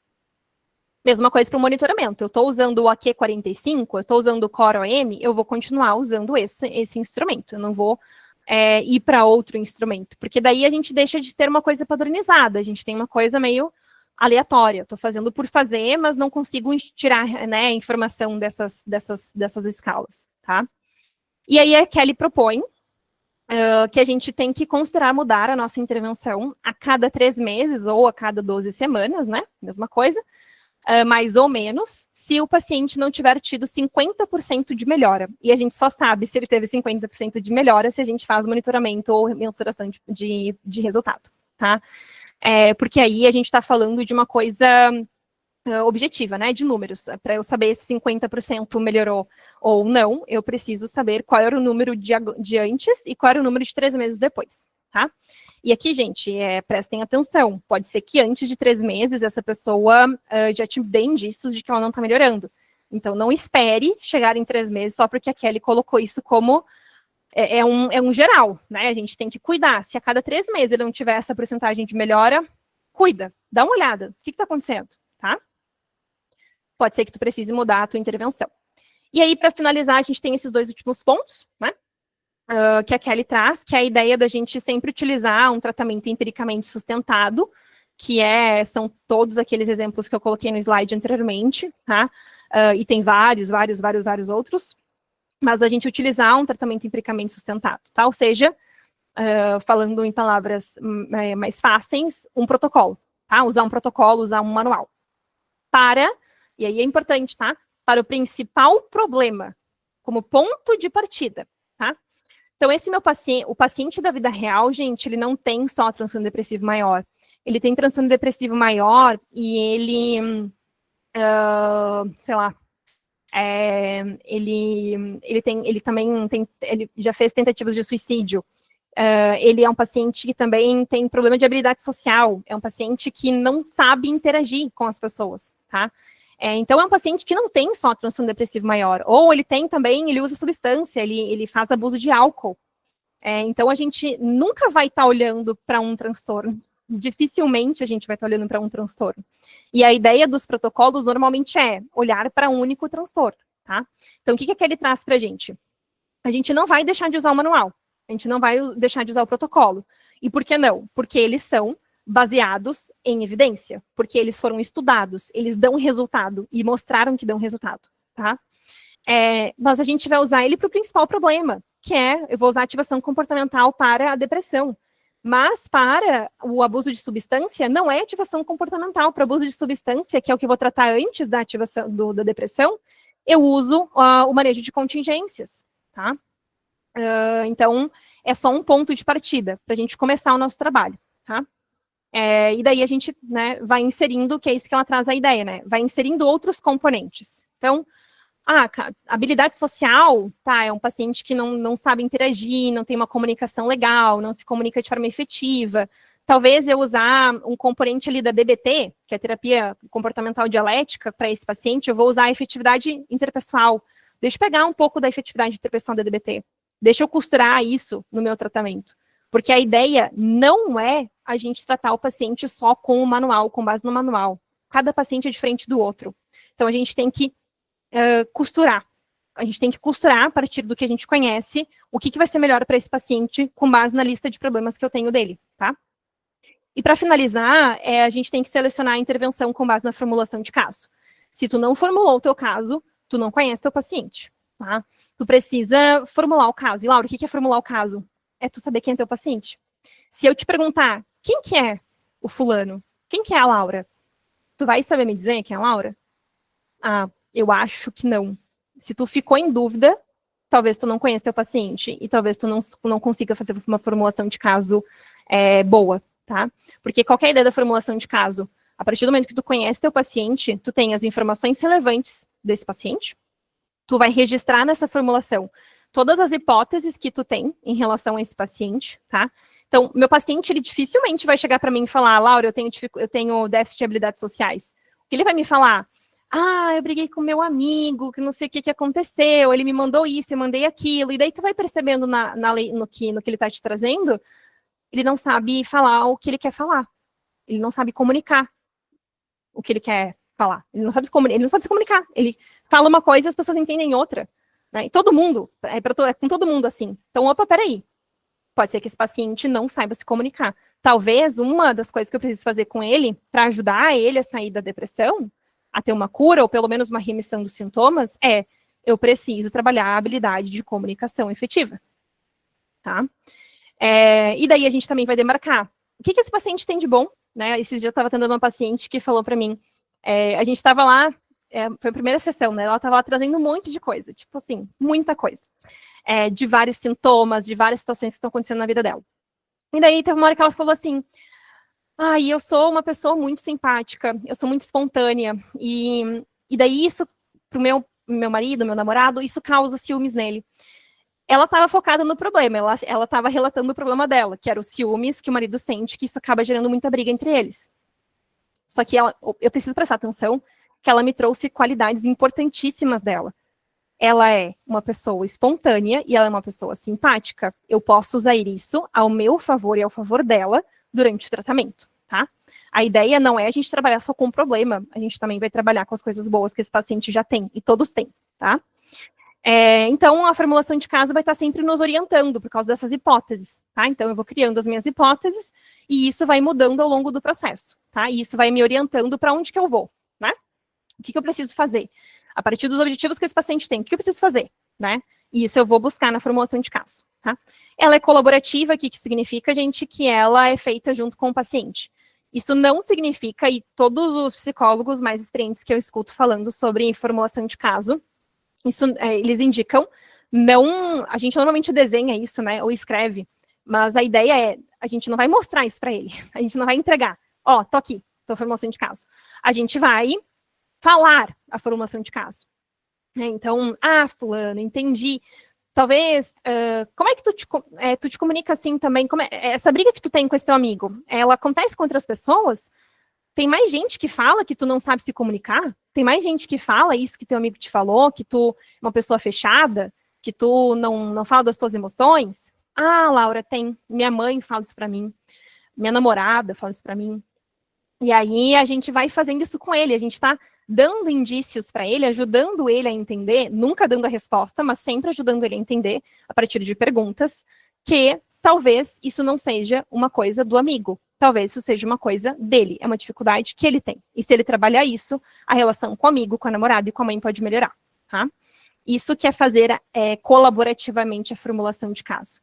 Mesma coisa para o monitoramento. Eu estou usando o AQ45, eu estou usando o Core OM, eu vou continuar usando esse instrumento. Eu não vou ir para outro instrumento. Porque daí a gente deixa de ter uma coisa padronizada. A gente tem uma coisa meio aleatória, estou fazendo por fazer, mas não consigo tirar, né, a informação dessas escalas, tá? E aí a Kelly propõe que a gente tem que considerar mudar a nossa intervenção a cada 3 meses ou a cada 12 semanas, né? Mesma coisa, mais ou menos, se o paciente não tiver tido 50% de melhora. E a gente só sabe se ele teve 50% de melhora se a gente faz monitoramento ou mensuração de resultado, tá? Porque aí a gente está falando de uma coisa objetiva, né, de números. Para eu saber se 50% melhorou ou não, eu preciso saber qual era o número de antes e qual era o número de 3 meses depois, tá? E aqui, gente, prestem atenção, pode ser que antes de 3 meses essa pessoa já te dê indícios de que ela não está melhorando. Então, não espere chegar em 3 meses só porque a Kelly colocou isso como é um geral, né? A gente tem que cuidar. Se a cada 3 meses ele não tiver essa porcentagem de melhora, cuida, dá uma olhada. O que está acontecendo, tá? Pode ser que tu precise mudar a tua intervenção. E aí, para finalizar, a gente tem esses 2 últimos pontos, né? Que a Kelly traz, que é a ideia da gente sempre utilizar um tratamento empiricamente sustentado, que são todos aqueles exemplos que eu coloquei no slide anteriormente, tá? E tem vários outros, mas a gente utilizar um tratamento empiricamente sustentado, tá? Ou seja, falando em palavras mais fáceis, um protocolo, tá? Usar um protocolo, usar um manual. E aí é importante, tá? Para o principal problema, como ponto de partida, tá? Então, esse meu paciente, o paciente da vida real, gente, ele não tem só transtorno depressivo maior. Ele tem transtorno depressivo maior e ele, sei lá, ele também ele já fez tentativas de suicídio. Ele é um paciente que também tem problema de habilidade social. É um paciente que não sabe interagir com as pessoas, tá? Então, é um paciente que não tem só transtorno depressivo maior. Ou ele tem também, ele usa substância, ele faz abuso de álcool. Então, a gente nunca vai estar olhando para um transtorno. Dificilmente a gente vai estar olhando para um transtorno. E a ideia dos protocolos, normalmente, é olhar para um único transtorno, tá? Então, o que ele traz para a gente? A gente não vai deixar de usar o manual. A gente não vai deixar de usar o protocolo. E por que não? Porque eles são baseados em evidência, porque eles foram estudados, eles dão resultado e mostraram que dão resultado, tá? Mas a gente vai usar ele para o principal problema, que eu vou usar ativação comportamental para a depressão, mas para o abuso de substância, não é ativação comportamental. Para o abuso de substância, que é o que eu vou tratar antes da ativação da depressão, eu uso o manejo de contingências, tá? Então, é só um ponto de partida para a gente começar o nosso trabalho, tá? E daí a gente, né, vai inserindo, que é isso que ela traz a ideia, né? Vai inserindo outros componentes. Então, habilidade social, tá? É um paciente que não sabe interagir, não tem uma comunicação legal, não se comunica de forma efetiva. Talvez eu usar um componente ali da DBT, que é a terapia comportamental dialética, para esse paciente, eu vou usar a efetividade interpessoal. Deixa eu pegar um pouco da efetividade interpessoal da DBT. Deixa eu costurar isso no meu tratamento. Porque a ideia não é a gente tratar o paciente só com o manual, com base no manual. Cada paciente é diferente do outro. Então, a gente tem que costurar. A gente tem que costurar a partir do que a gente conhece, o que vai ser melhor para esse paciente com base na lista de problemas que eu tenho dele, tá? E para finalizar, a gente tem que selecionar a intervenção com base na formulação de caso. Se tu não formulou o teu caso, tu não conhece teu paciente, tá? Tu precisa formular o caso. E, Laura, o que é formular o caso? É tu saber quem é teu paciente. Se eu te perguntar, quem que é o fulano? Quem que é a Laura? Tu vai saber me dizer quem é a Laura? Eu acho que não. Se tu ficou em dúvida, talvez tu não conheça teu paciente e talvez tu não consiga fazer uma formulação de caso boa, tá? Porque qual que é a ideia da formulação de caso? A partir do momento que tu conhece teu paciente, tu tem as informações relevantes desse paciente, tu vai registrar nessa formulação todas as hipóteses que tu tem em relação a esse paciente, tá? Então, meu paciente, ele dificilmente vai chegar para mim e falar, Laura, eu tenho déficit de habilidades sociais. O que ele vai me falar? Eu briguei com meu amigo, que não sei o que aconteceu, ele me mandou isso, eu mandei aquilo, e daí tu vai percebendo no que ele tá te trazendo, ele não sabe falar o que ele quer falar. Ele não sabe comunicar o que ele quer falar. Ele não sabe se comunicar. Ele fala uma coisa e as pessoas entendem outra. Né? E todo mundo, é com todo mundo assim. Então, peraí. Pode ser que esse paciente não saiba se comunicar. talvez uma das coisas que eu preciso fazer com ele, para ajudar ele a sair da depressão, a ter uma cura, ou pelo menos uma remissão dos sintomas, eu preciso trabalhar a habilidade de comunicação efetiva, tá? E daí a gente também vai demarcar o que esse paciente tem de bom, né? Esses dias eu estava atendendo uma paciente que falou para mim, a gente estava lá, foi a primeira sessão, né? Ela estava lá trazendo um monte de coisa, tipo assim, muita coisa, de vários sintomas, de várias situações que estão acontecendo na vida dela. E daí teve uma hora que ela falou assim, eu sou uma pessoa muito simpática, eu sou muito espontânea, e daí isso, pro meu marido, meu namorado, isso causa ciúmes nele. Ela estava focada no problema, ela estava relatando o problema dela, que era os ciúmes que o marido sente, que isso acaba gerando muita briga entre eles. Só que eu preciso prestar atenção que ela me trouxe qualidades importantíssimas dela. Ela é uma pessoa espontânea e ela é uma pessoa simpática. Eu posso usar isso ao meu favor e ao favor dela durante o tratamento, tá? A ideia não é a gente trabalhar só com o problema, a gente também vai trabalhar com as coisas boas que esse paciente já tem, e todos têm, tá? Então, a formulação de caso vai estar sempre nos orientando por causa dessas hipóteses, tá? Então, eu vou criando as minhas hipóteses e isso vai mudando ao longo do processo, tá? E isso vai me orientando para onde que eu vou, né? O que eu preciso fazer? A partir dos objetivos que esse paciente tem, o que eu preciso fazer, né? E isso eu vou buscar na formulação de caso, tá? Ela é colaborativa, o que significa, gente? Que ela é feita junto com o paciente. Isso não significa, e todos os psicólogos mais experientes que eu escuto falando sobre formulação de caso, isso eles indicam, não, a gente normalmente desenha isso, né, ou escreve, mas a ideia a gente não vai mostrar isso para ele, a gente não vai entregar, tô aqui, tô formulação de caso. A gente vai falar a formulação de caso. Então, fulano, entendi. Talvez, como é que tu te comunica assim também? Essa briga que tu tem com esse teu amigo, ela acontece com outras pessoas? Tem mais gente que fala que tu não sabe se comunicar? Tem mais gente que fala isso que teu amigo te falou, que tu é uma pessoa fechada, que tu não fala das tuas emoções? Laura, tem. Minha mãe fala isso pra mim. Minha namorada fala isso pra mim. E aí a gente vai fazendo isso com ele, a gente tá dando indícios para ele, ajudando ele a entender, nunca dando a resposta, mas sempre ajudando ele a entender, a partir de perguntas, que talvez isso não seja uma coisa do amigo, talvez isso seja uma coisa dele, é uma dificuldade que ele tem. E se ele trabalhar isso, a relação com o amigo, com a namorada e com a mãe pode melhorar, tá? Isso que é fazer colaborativamente a formulação de caso.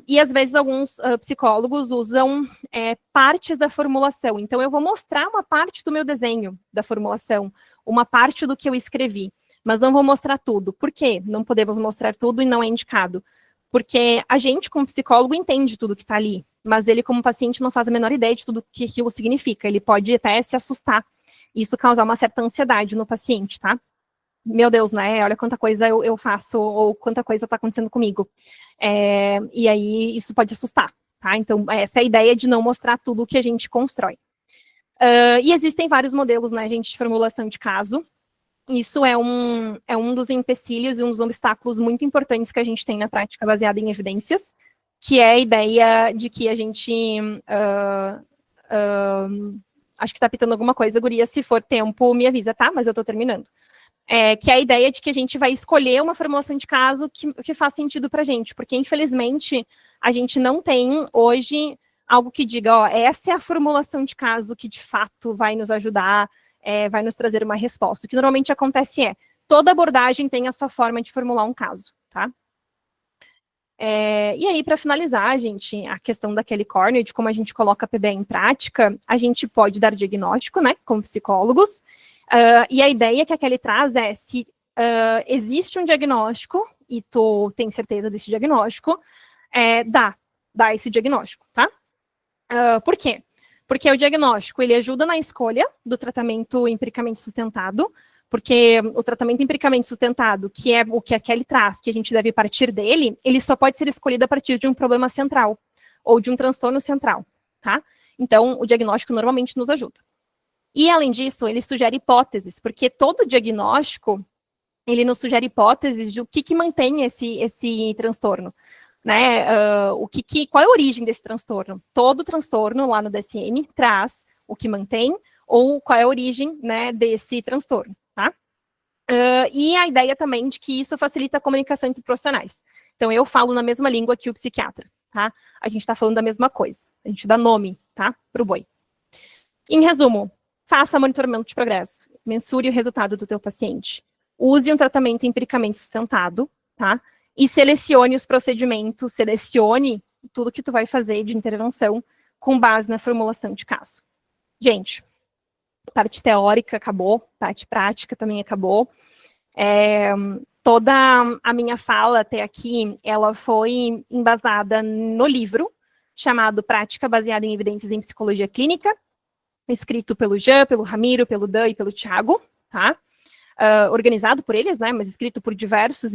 E às vezes alguns psicólogos usam partes da formulação. Então eu vou mostrar uma parte do meu desenho da formulação, uma parte do que eu escrevi, mas não vou mostrar tudo. Por quê? Não podemos mostrar tudo e não é indicado. Porque a gente, como psicólogo, entende tudo que está ali, mas ele, como paciente, não faz a menor ideia de tudo que aquilo significa. Ele pode até se assustar. Isso causar uma certa ansiedade no paciente, tá? Meu Deus, né? Olha quanta coisa eu faço, ou quanta coisa está acontecendo comigo. E aí, isso pode assustar, tá? Então, essa é a ideia de não mostrar tudo o que a gente constrói. E existem vários modelos, né, gente, de formulação de caso. Isso é um dos empecilhos e um dos obstáculos muito importantes que a gente tem na prática baseada em evidências, que é a ideia de que a gente... acho que está pitando alguma coisa, guria, se for tempo, me avisa, tá? Mas eu estou terminando. Que é a ideia de que a gente vai escolher uma formulação de caso que faz sentido para a gente, porque, infelizmente, a gente não tem, hoje, algo que diga, essa é a formulação de caso que, de fato, vai nos ajudar, vai nos trazer uma resposta. O que normalmente acontece toda abordagem tem a sua forma de formular um caso, tá? E aí, para finalizar, gente, a questão da Kelly Corner, de como a gente coloca a PBE em prática, a gente pode dar diagnóstico, né, como psicólogos, e a ideia que a Kelly traz se existe um diagnóstico, e tu tem certeza desse diagnóstico, dá esse diagnóstico, tá? Por quê? Porque o diagnóstico, ele ajuda na escolha do tratamento empiricamente sustentado, porque o tratamento empiricamente sustentado, que é o que a Kelly traz, que a gente deve partir dele, ele só pode ser escolhido a partir de um problema central, ou de um transtorno central, tá? Então, o diagnóstico normalmente nos ajuda. E, além disso, ele sugere hipóteses, porque todo diagnóstico, ele nos sugere hipóteses de o que mantém esse transtorno, né? Qual é a origem desse transtorno? Todo transtorno lá no DSM traz o que mantém, ou qual é a origem, né, desse transtorno, tá? E a ideia também de que isso facilita a comunicação entre profissionais. Então, eu falo na mesma língua que o psiquiatra, tá? A gente está falando da mesma coisa. A gente dá nome, tá? Para o boi. Em resumo, faça monitoramento de progresso. Mensure o resultado do teu paciente. Use um tratamento empiricamente sustentado, tá? E selecione os procedimentos, selecione tudo que tu vai fazer de intervenção com base na formulação de caso. Gente, parte teórica acabou, parte prática também acabou. Toda a minha fala até aqui, ela foi embasada no livro chamado Prática Baseada em Evidências em Psicologia Clínica, escrito pelo Jean, pelo Ramiro, pelo Dan e pelo Thiago, tá? Organizado por eles, né, mas escrito por diversos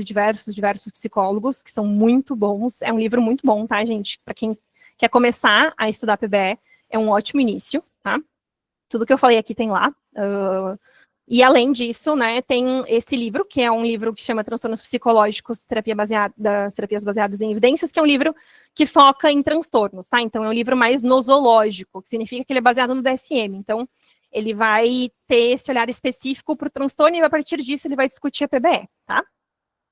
psicólogos, que são muito bons. É um livro muito bom, tá, gente? Para quem quer começar a estudar PBE, é um ótimo início, tá? Tudo que eu falei aqui tem lá. E além disso, né, tem esse livro, que é um livro que chama Transtornos Psicológicos, Terapias Baseadas em Evidências, que é um livro que foca em transtornos, tá? Então, é um livro mais nosológico, que significa que ele é baseado no DSM. Então, ele vai ter esse olhar específico para o transtorno e, a partir disso, ele vai discutir a PBE, tá?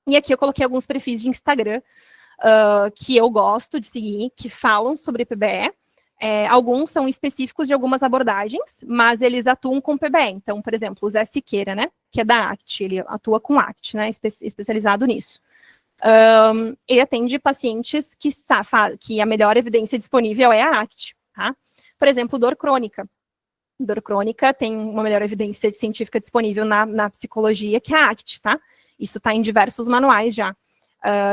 E aqui eu coloquei alguns perfis de Instagram que eu gosto de seguir, que falam sobre PBE. Alguns são específicos de algumas abordagens, mas eles atuam com PBE. Então, por exemplo, o Zé Siqueira, né, que é da ACT, ele atua com ACT, né, especializado nisso. Ele atende pacientes que a melhor evidência disponível é a ACT, tá? Por exemplo, dor crônica. Dor crônica tem uma melhor evidência científica disponível na psicologia, que é a ACT, tá? Isso está em diversos manuais já.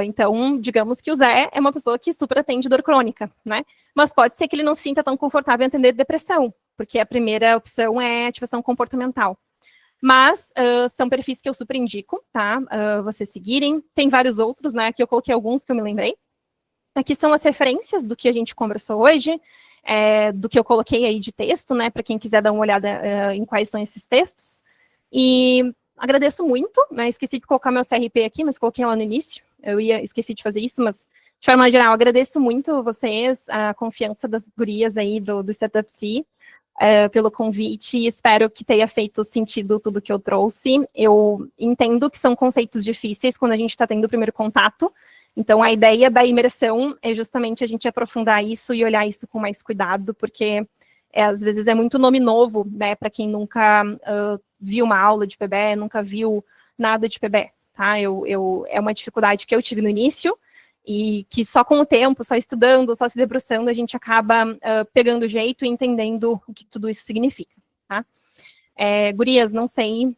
Então, digamos que o Zé é uma pessoa que super atende dor crônica, né? Mas pode ser que ele não se sinta tão confortável em atender depressão, porque a primeira opção é ativação comportamental. Mas são perfis que eu super indico, tá? Vocês seguirem. Tem vários outros, né? Aqui eu coloquei alguns que eu me lembrei. Aqui são as referências do que a gente conversou hoje, do que eu coloquei aí de texto, né? Para quem quiser dar uma olhada em quais são esses textos. E agradeço muito, né? Esqueci de colocar meu CRP aqui, mas coloquei lá no início. Esqueci de fazer isso, mas de forma geral, agradeço muito vocês, a confiança das gurias aí do Startup Psi, pelo convite, e espero que tenha feito sentido tudo que eu trouxe. Eu entendo que são conceitos difíceis quando a gente está tendo o primeiro contato, então a ideia da imersão é justamente a gente aprofundar isso e olhar isso com mais cuidado, porque às vezes é muito nome novo, né, para quem nunca viu uma aula de PBE, nunca viu nada de PBE. Tá? É uma dificuldade que eu tive no início e que só com o tempo, só estudando, só se debruçando, a gente acaba pegando o jeito e entendendo o que tudo isso significa. Tá? Gurias, não sei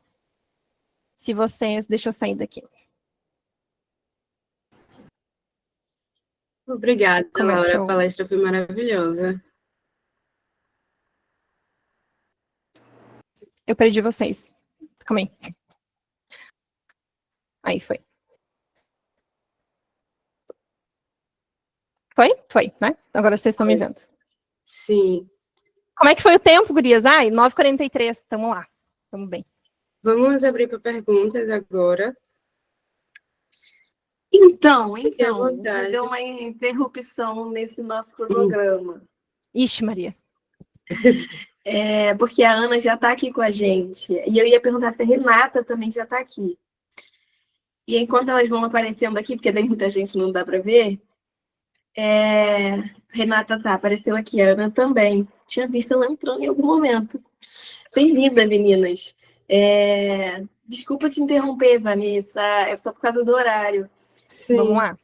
se vocês... Deixa eu sair daqui. Obrigada, Laura. A palestra foi maravilhosa. Eu perdi vocês. Calma aí. Aí, foi. Foi, né? Agora vocês estão me vendo. Sim. Como é que foi o tempo, gurias? 9h43, estamos lá. Estamos bem. Vamos abrir para perguntas agora. Então, vou fazer uma interrupção nesse nosso cronograma. Ixi, Maria. Porque a Ana já está aqui com a gente. E eu ia perguntar se a Renata também já está aqui. E enquanto elas vão aparecendo aqui, porque tem muita gente, não dá para ver, Renata apareceu aqui, a Ana também. Tinha visto ela entrando em algum momento. Bem-vinda, meninas. Desculpa te interromper, Vanessa, é só por causa do horário. Sim. Vamos lá.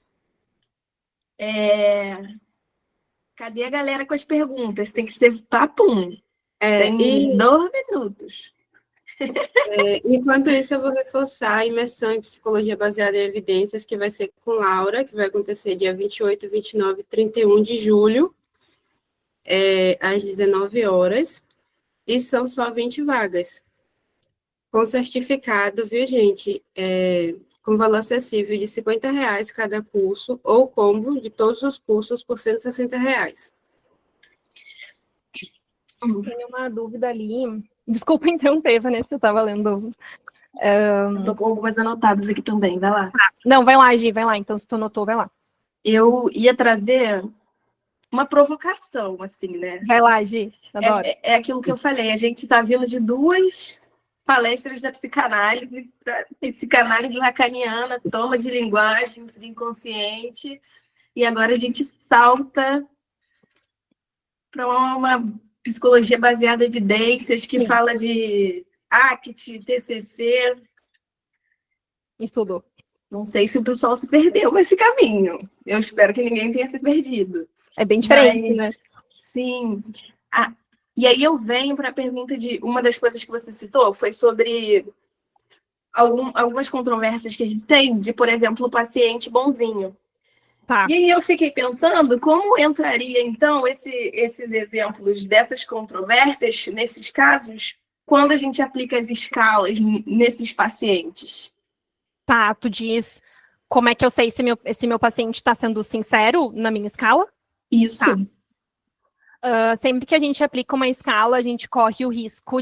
Cadê a galera com as perguntas? Tem que ser papum. Tem 2 minutos. Enquanto isso, eu vou reforçar a imersão em Psicologia Baseada em Evidências, que vai ser com Laura, que vai acontecer dia 28, 29 e 31 de julho, às 19 horas, e são só 20 vagas, com certificado, viu, gente? Com valor acessível de R$50 cada curso, ou combo de todos os cursos por R$160. Tenho uma dúvida ali. Desculpa interromper, Vanessa, eu estava lendo. Eu tô com algumas anotadas aqui também, vai lá. Não, vai lá, Gi, vai lá. Então, se tu anotou, vai lá. Eu ia trazer uma provocação, assim, né? Vai lá, Gi, adoro. É aquilo que eu falei, a gente está vindo de 2 palestras da psicanálise lacaniana, toma de linguagem, de inconsciente, E agora a gente salta para uma psicologia baseada em evidências, que fala de ACT, TCC. Estudo. Não sei se o pessoal se perdeu nesse caminho. Eu espero que ninguém tenha se perdido. É bem diferente, né? Sim. E aí eu venho para a pergunta de uma das coisas que você citou, foi sobre algumas controvérsias que a gente tem, de, por exemplo, o paciente bonzinho. Tá. E aí eu fiquei pensando como entraria, então, esses exemplos dessas controvérsias, nesses casos, quando a gente aplica as escalas nesses pacientes. Tá, tu diz como é que eu sei se meu paciente está sendo sincero na minha escala? Isso. Tá. Sempre que a gente aplica uma escala, a gente corre o risco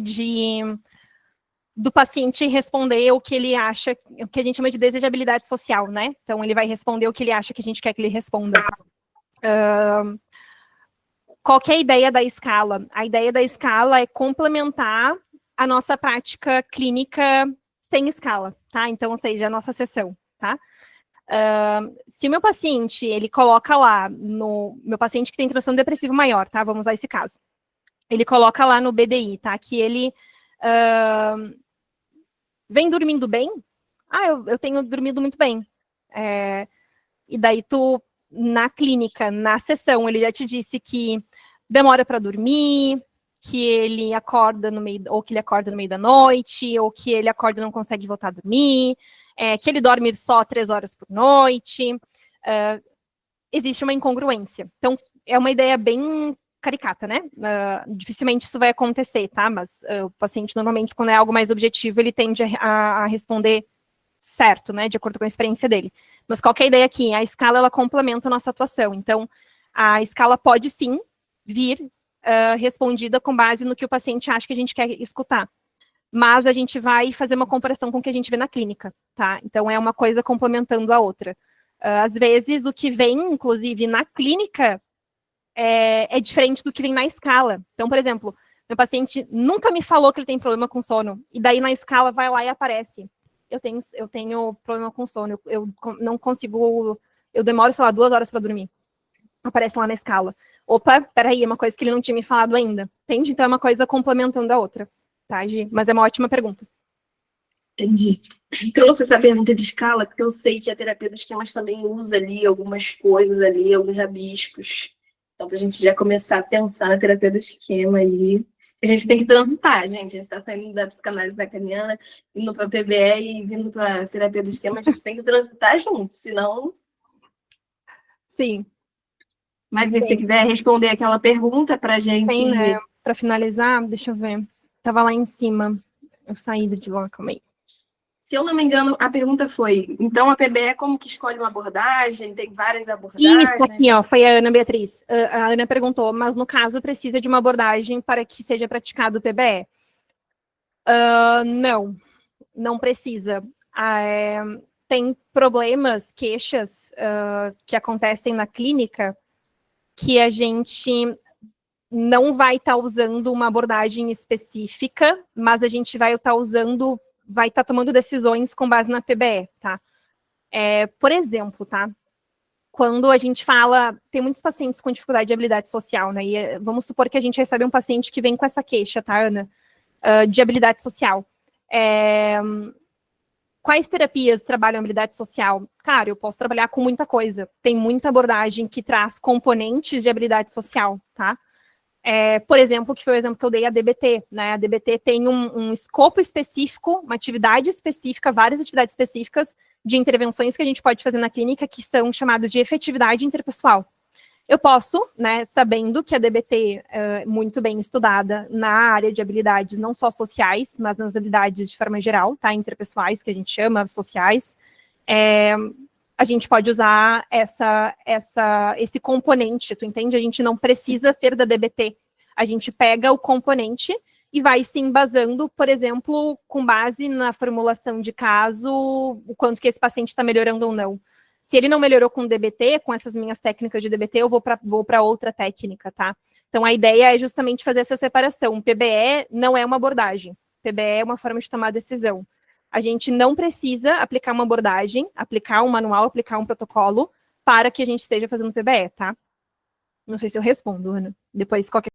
do paciente responder o que ele acha, o que a gente chama de desejabilidade social, né? Então, ele vai responder o que ele acha que a gente quer que ele responda. Qual que é a ideia da escala? A ideia da escala é complementar a nossa prática clínica sem escala, tá? Então, ou seja, a nossa sessão, tá? Se o meu paciente, ele coloca lá, meu paciente que tem transtorno depressivo maior, tá? Vamos usar esse caso. Ele coloca lá no BDI, tá? Que ele vem dormindo bem? Eu tenho dormido muito bem. E daí na clínica, na sessão, ele já te disse que demora para dormir, que ele acorda ou que ele acorda no meio da noite, ou que ele acorda e não consegue voltar a dormir, que ele dorme só 3 horas por noite. Existe uma incongruência. Então, é uma ideia bem caricata, né? Dificilmente isso vai acontecer, tá? Mas o paciente, normalmente, quando é algo mais objetivo, ele tende a responder certo, né? De acordo com a experiência dele. Mas qual que é a ideia aqui? A escala, ela complementa a nossa atuação. Então, a escala pode, sim, vir respondida com base no que o paciente acha que a gente quer escutar. Mas a gente vai fazer uma comparação com o que a gente vê na clínica, tá? Então, é uma coisa complementando a outra. Às vezes, o que vem, inclusive, na clínica é diferente do que vem na escala. Então, por exemplo, meu paciente nunca me falou que ele tem problema com sono, e daí na escala vai lá e aparece. Eu tenho problema com sono, eu não consigo, eu demoro, sei lá, 2 horas para dormir. Aparece lá na escala. Opa, peraí, é uma coisa que ele não tinha me falado ainda. Entende? Então é uma coisa complementando a outra, tá, Gi? Mas é uma ótima pergunta. Entendi. Trouxe essa pergunta de escala, porque eu sei que a terapia dos esquemas também usa ali algumas coisas ali, alguns rabiscos. Então, para a gente já começar a pensar na terapia do esquema aí, a gente tem que transitar, gente. A gente está saindo da psicanálise lacaniana, indo para a PBE e vindo para a terapia do esquema, a gente tem que transitar junto, senão... Sim. Mas se você quiser responder aquela pergunta para a gente... Tem, né? Para finalizar, deixa eu ver. Tava lá em cima. Eu saí de lá, calma aí. Se eu não me engano, a pergunta foi, então a PBE como que escolhe uma abordagem? Tem várias abordagens? Isso aqui, ó, foi a Ana Beatriz. A Ana perguntou, mas no caso precisa de uma abordagem para que seja praticado o PBE? Não precisa. Tem problemas, queixas que acontecem na clínica que a gente não vai estar usando uma abordagem específica, mas a gente vai estar tomando decisões com base na PBE, tá? Por exemplo, tá? Quando a gente fala, tem muitos pacientes com dificuldade de habilidade social, né? E vamos supor que a gente recebe um paciente que vem com essa queixa, tá, Ana? De habilidade social. Quais terapias trabalham habilidade social? Cara, eu posso trabalhar com muita coisa. Tem muita abordagem que traz componentes de habilidade social, tá? Por exemplo, que foi o exemplo que eu dei, a DBT, né? A DBT tem um escopo específico, uma atividade específica, várias atividades específicas de intervenções que a gente pode fazer na clínica que são chamadas de efetividade interpessoal. Eu posso, né, sabendo que a DBT é muito bem estudada na área de habilidades não só sociais, mas nas habilidades de forma geral, tá? Interpessoais, que a gente chama, sociais, a gente pode usar esse componente, tu entende? A gente não precisa ser da DBT. A gente pega o componente e vai se embasando, por exemplo, com base na formulação de caso, o quanto que esse paciente está melhorando ou não. Se ele não melhorou com DBT, com essas minhas técnicas de DBT, eu vou para outra técnica, tá? Então, a ideia é justamente fazer essa separação. O PBE não é uma abordagem. PBE é uma forma de tomar decisão. A gente não precisa aplicar uma abordagem, aplicar um manual, aplicar um protocolo para que a gente esteja fazendo PBE, tá? Não sei se eu respondo, Ana. Depois, qualquer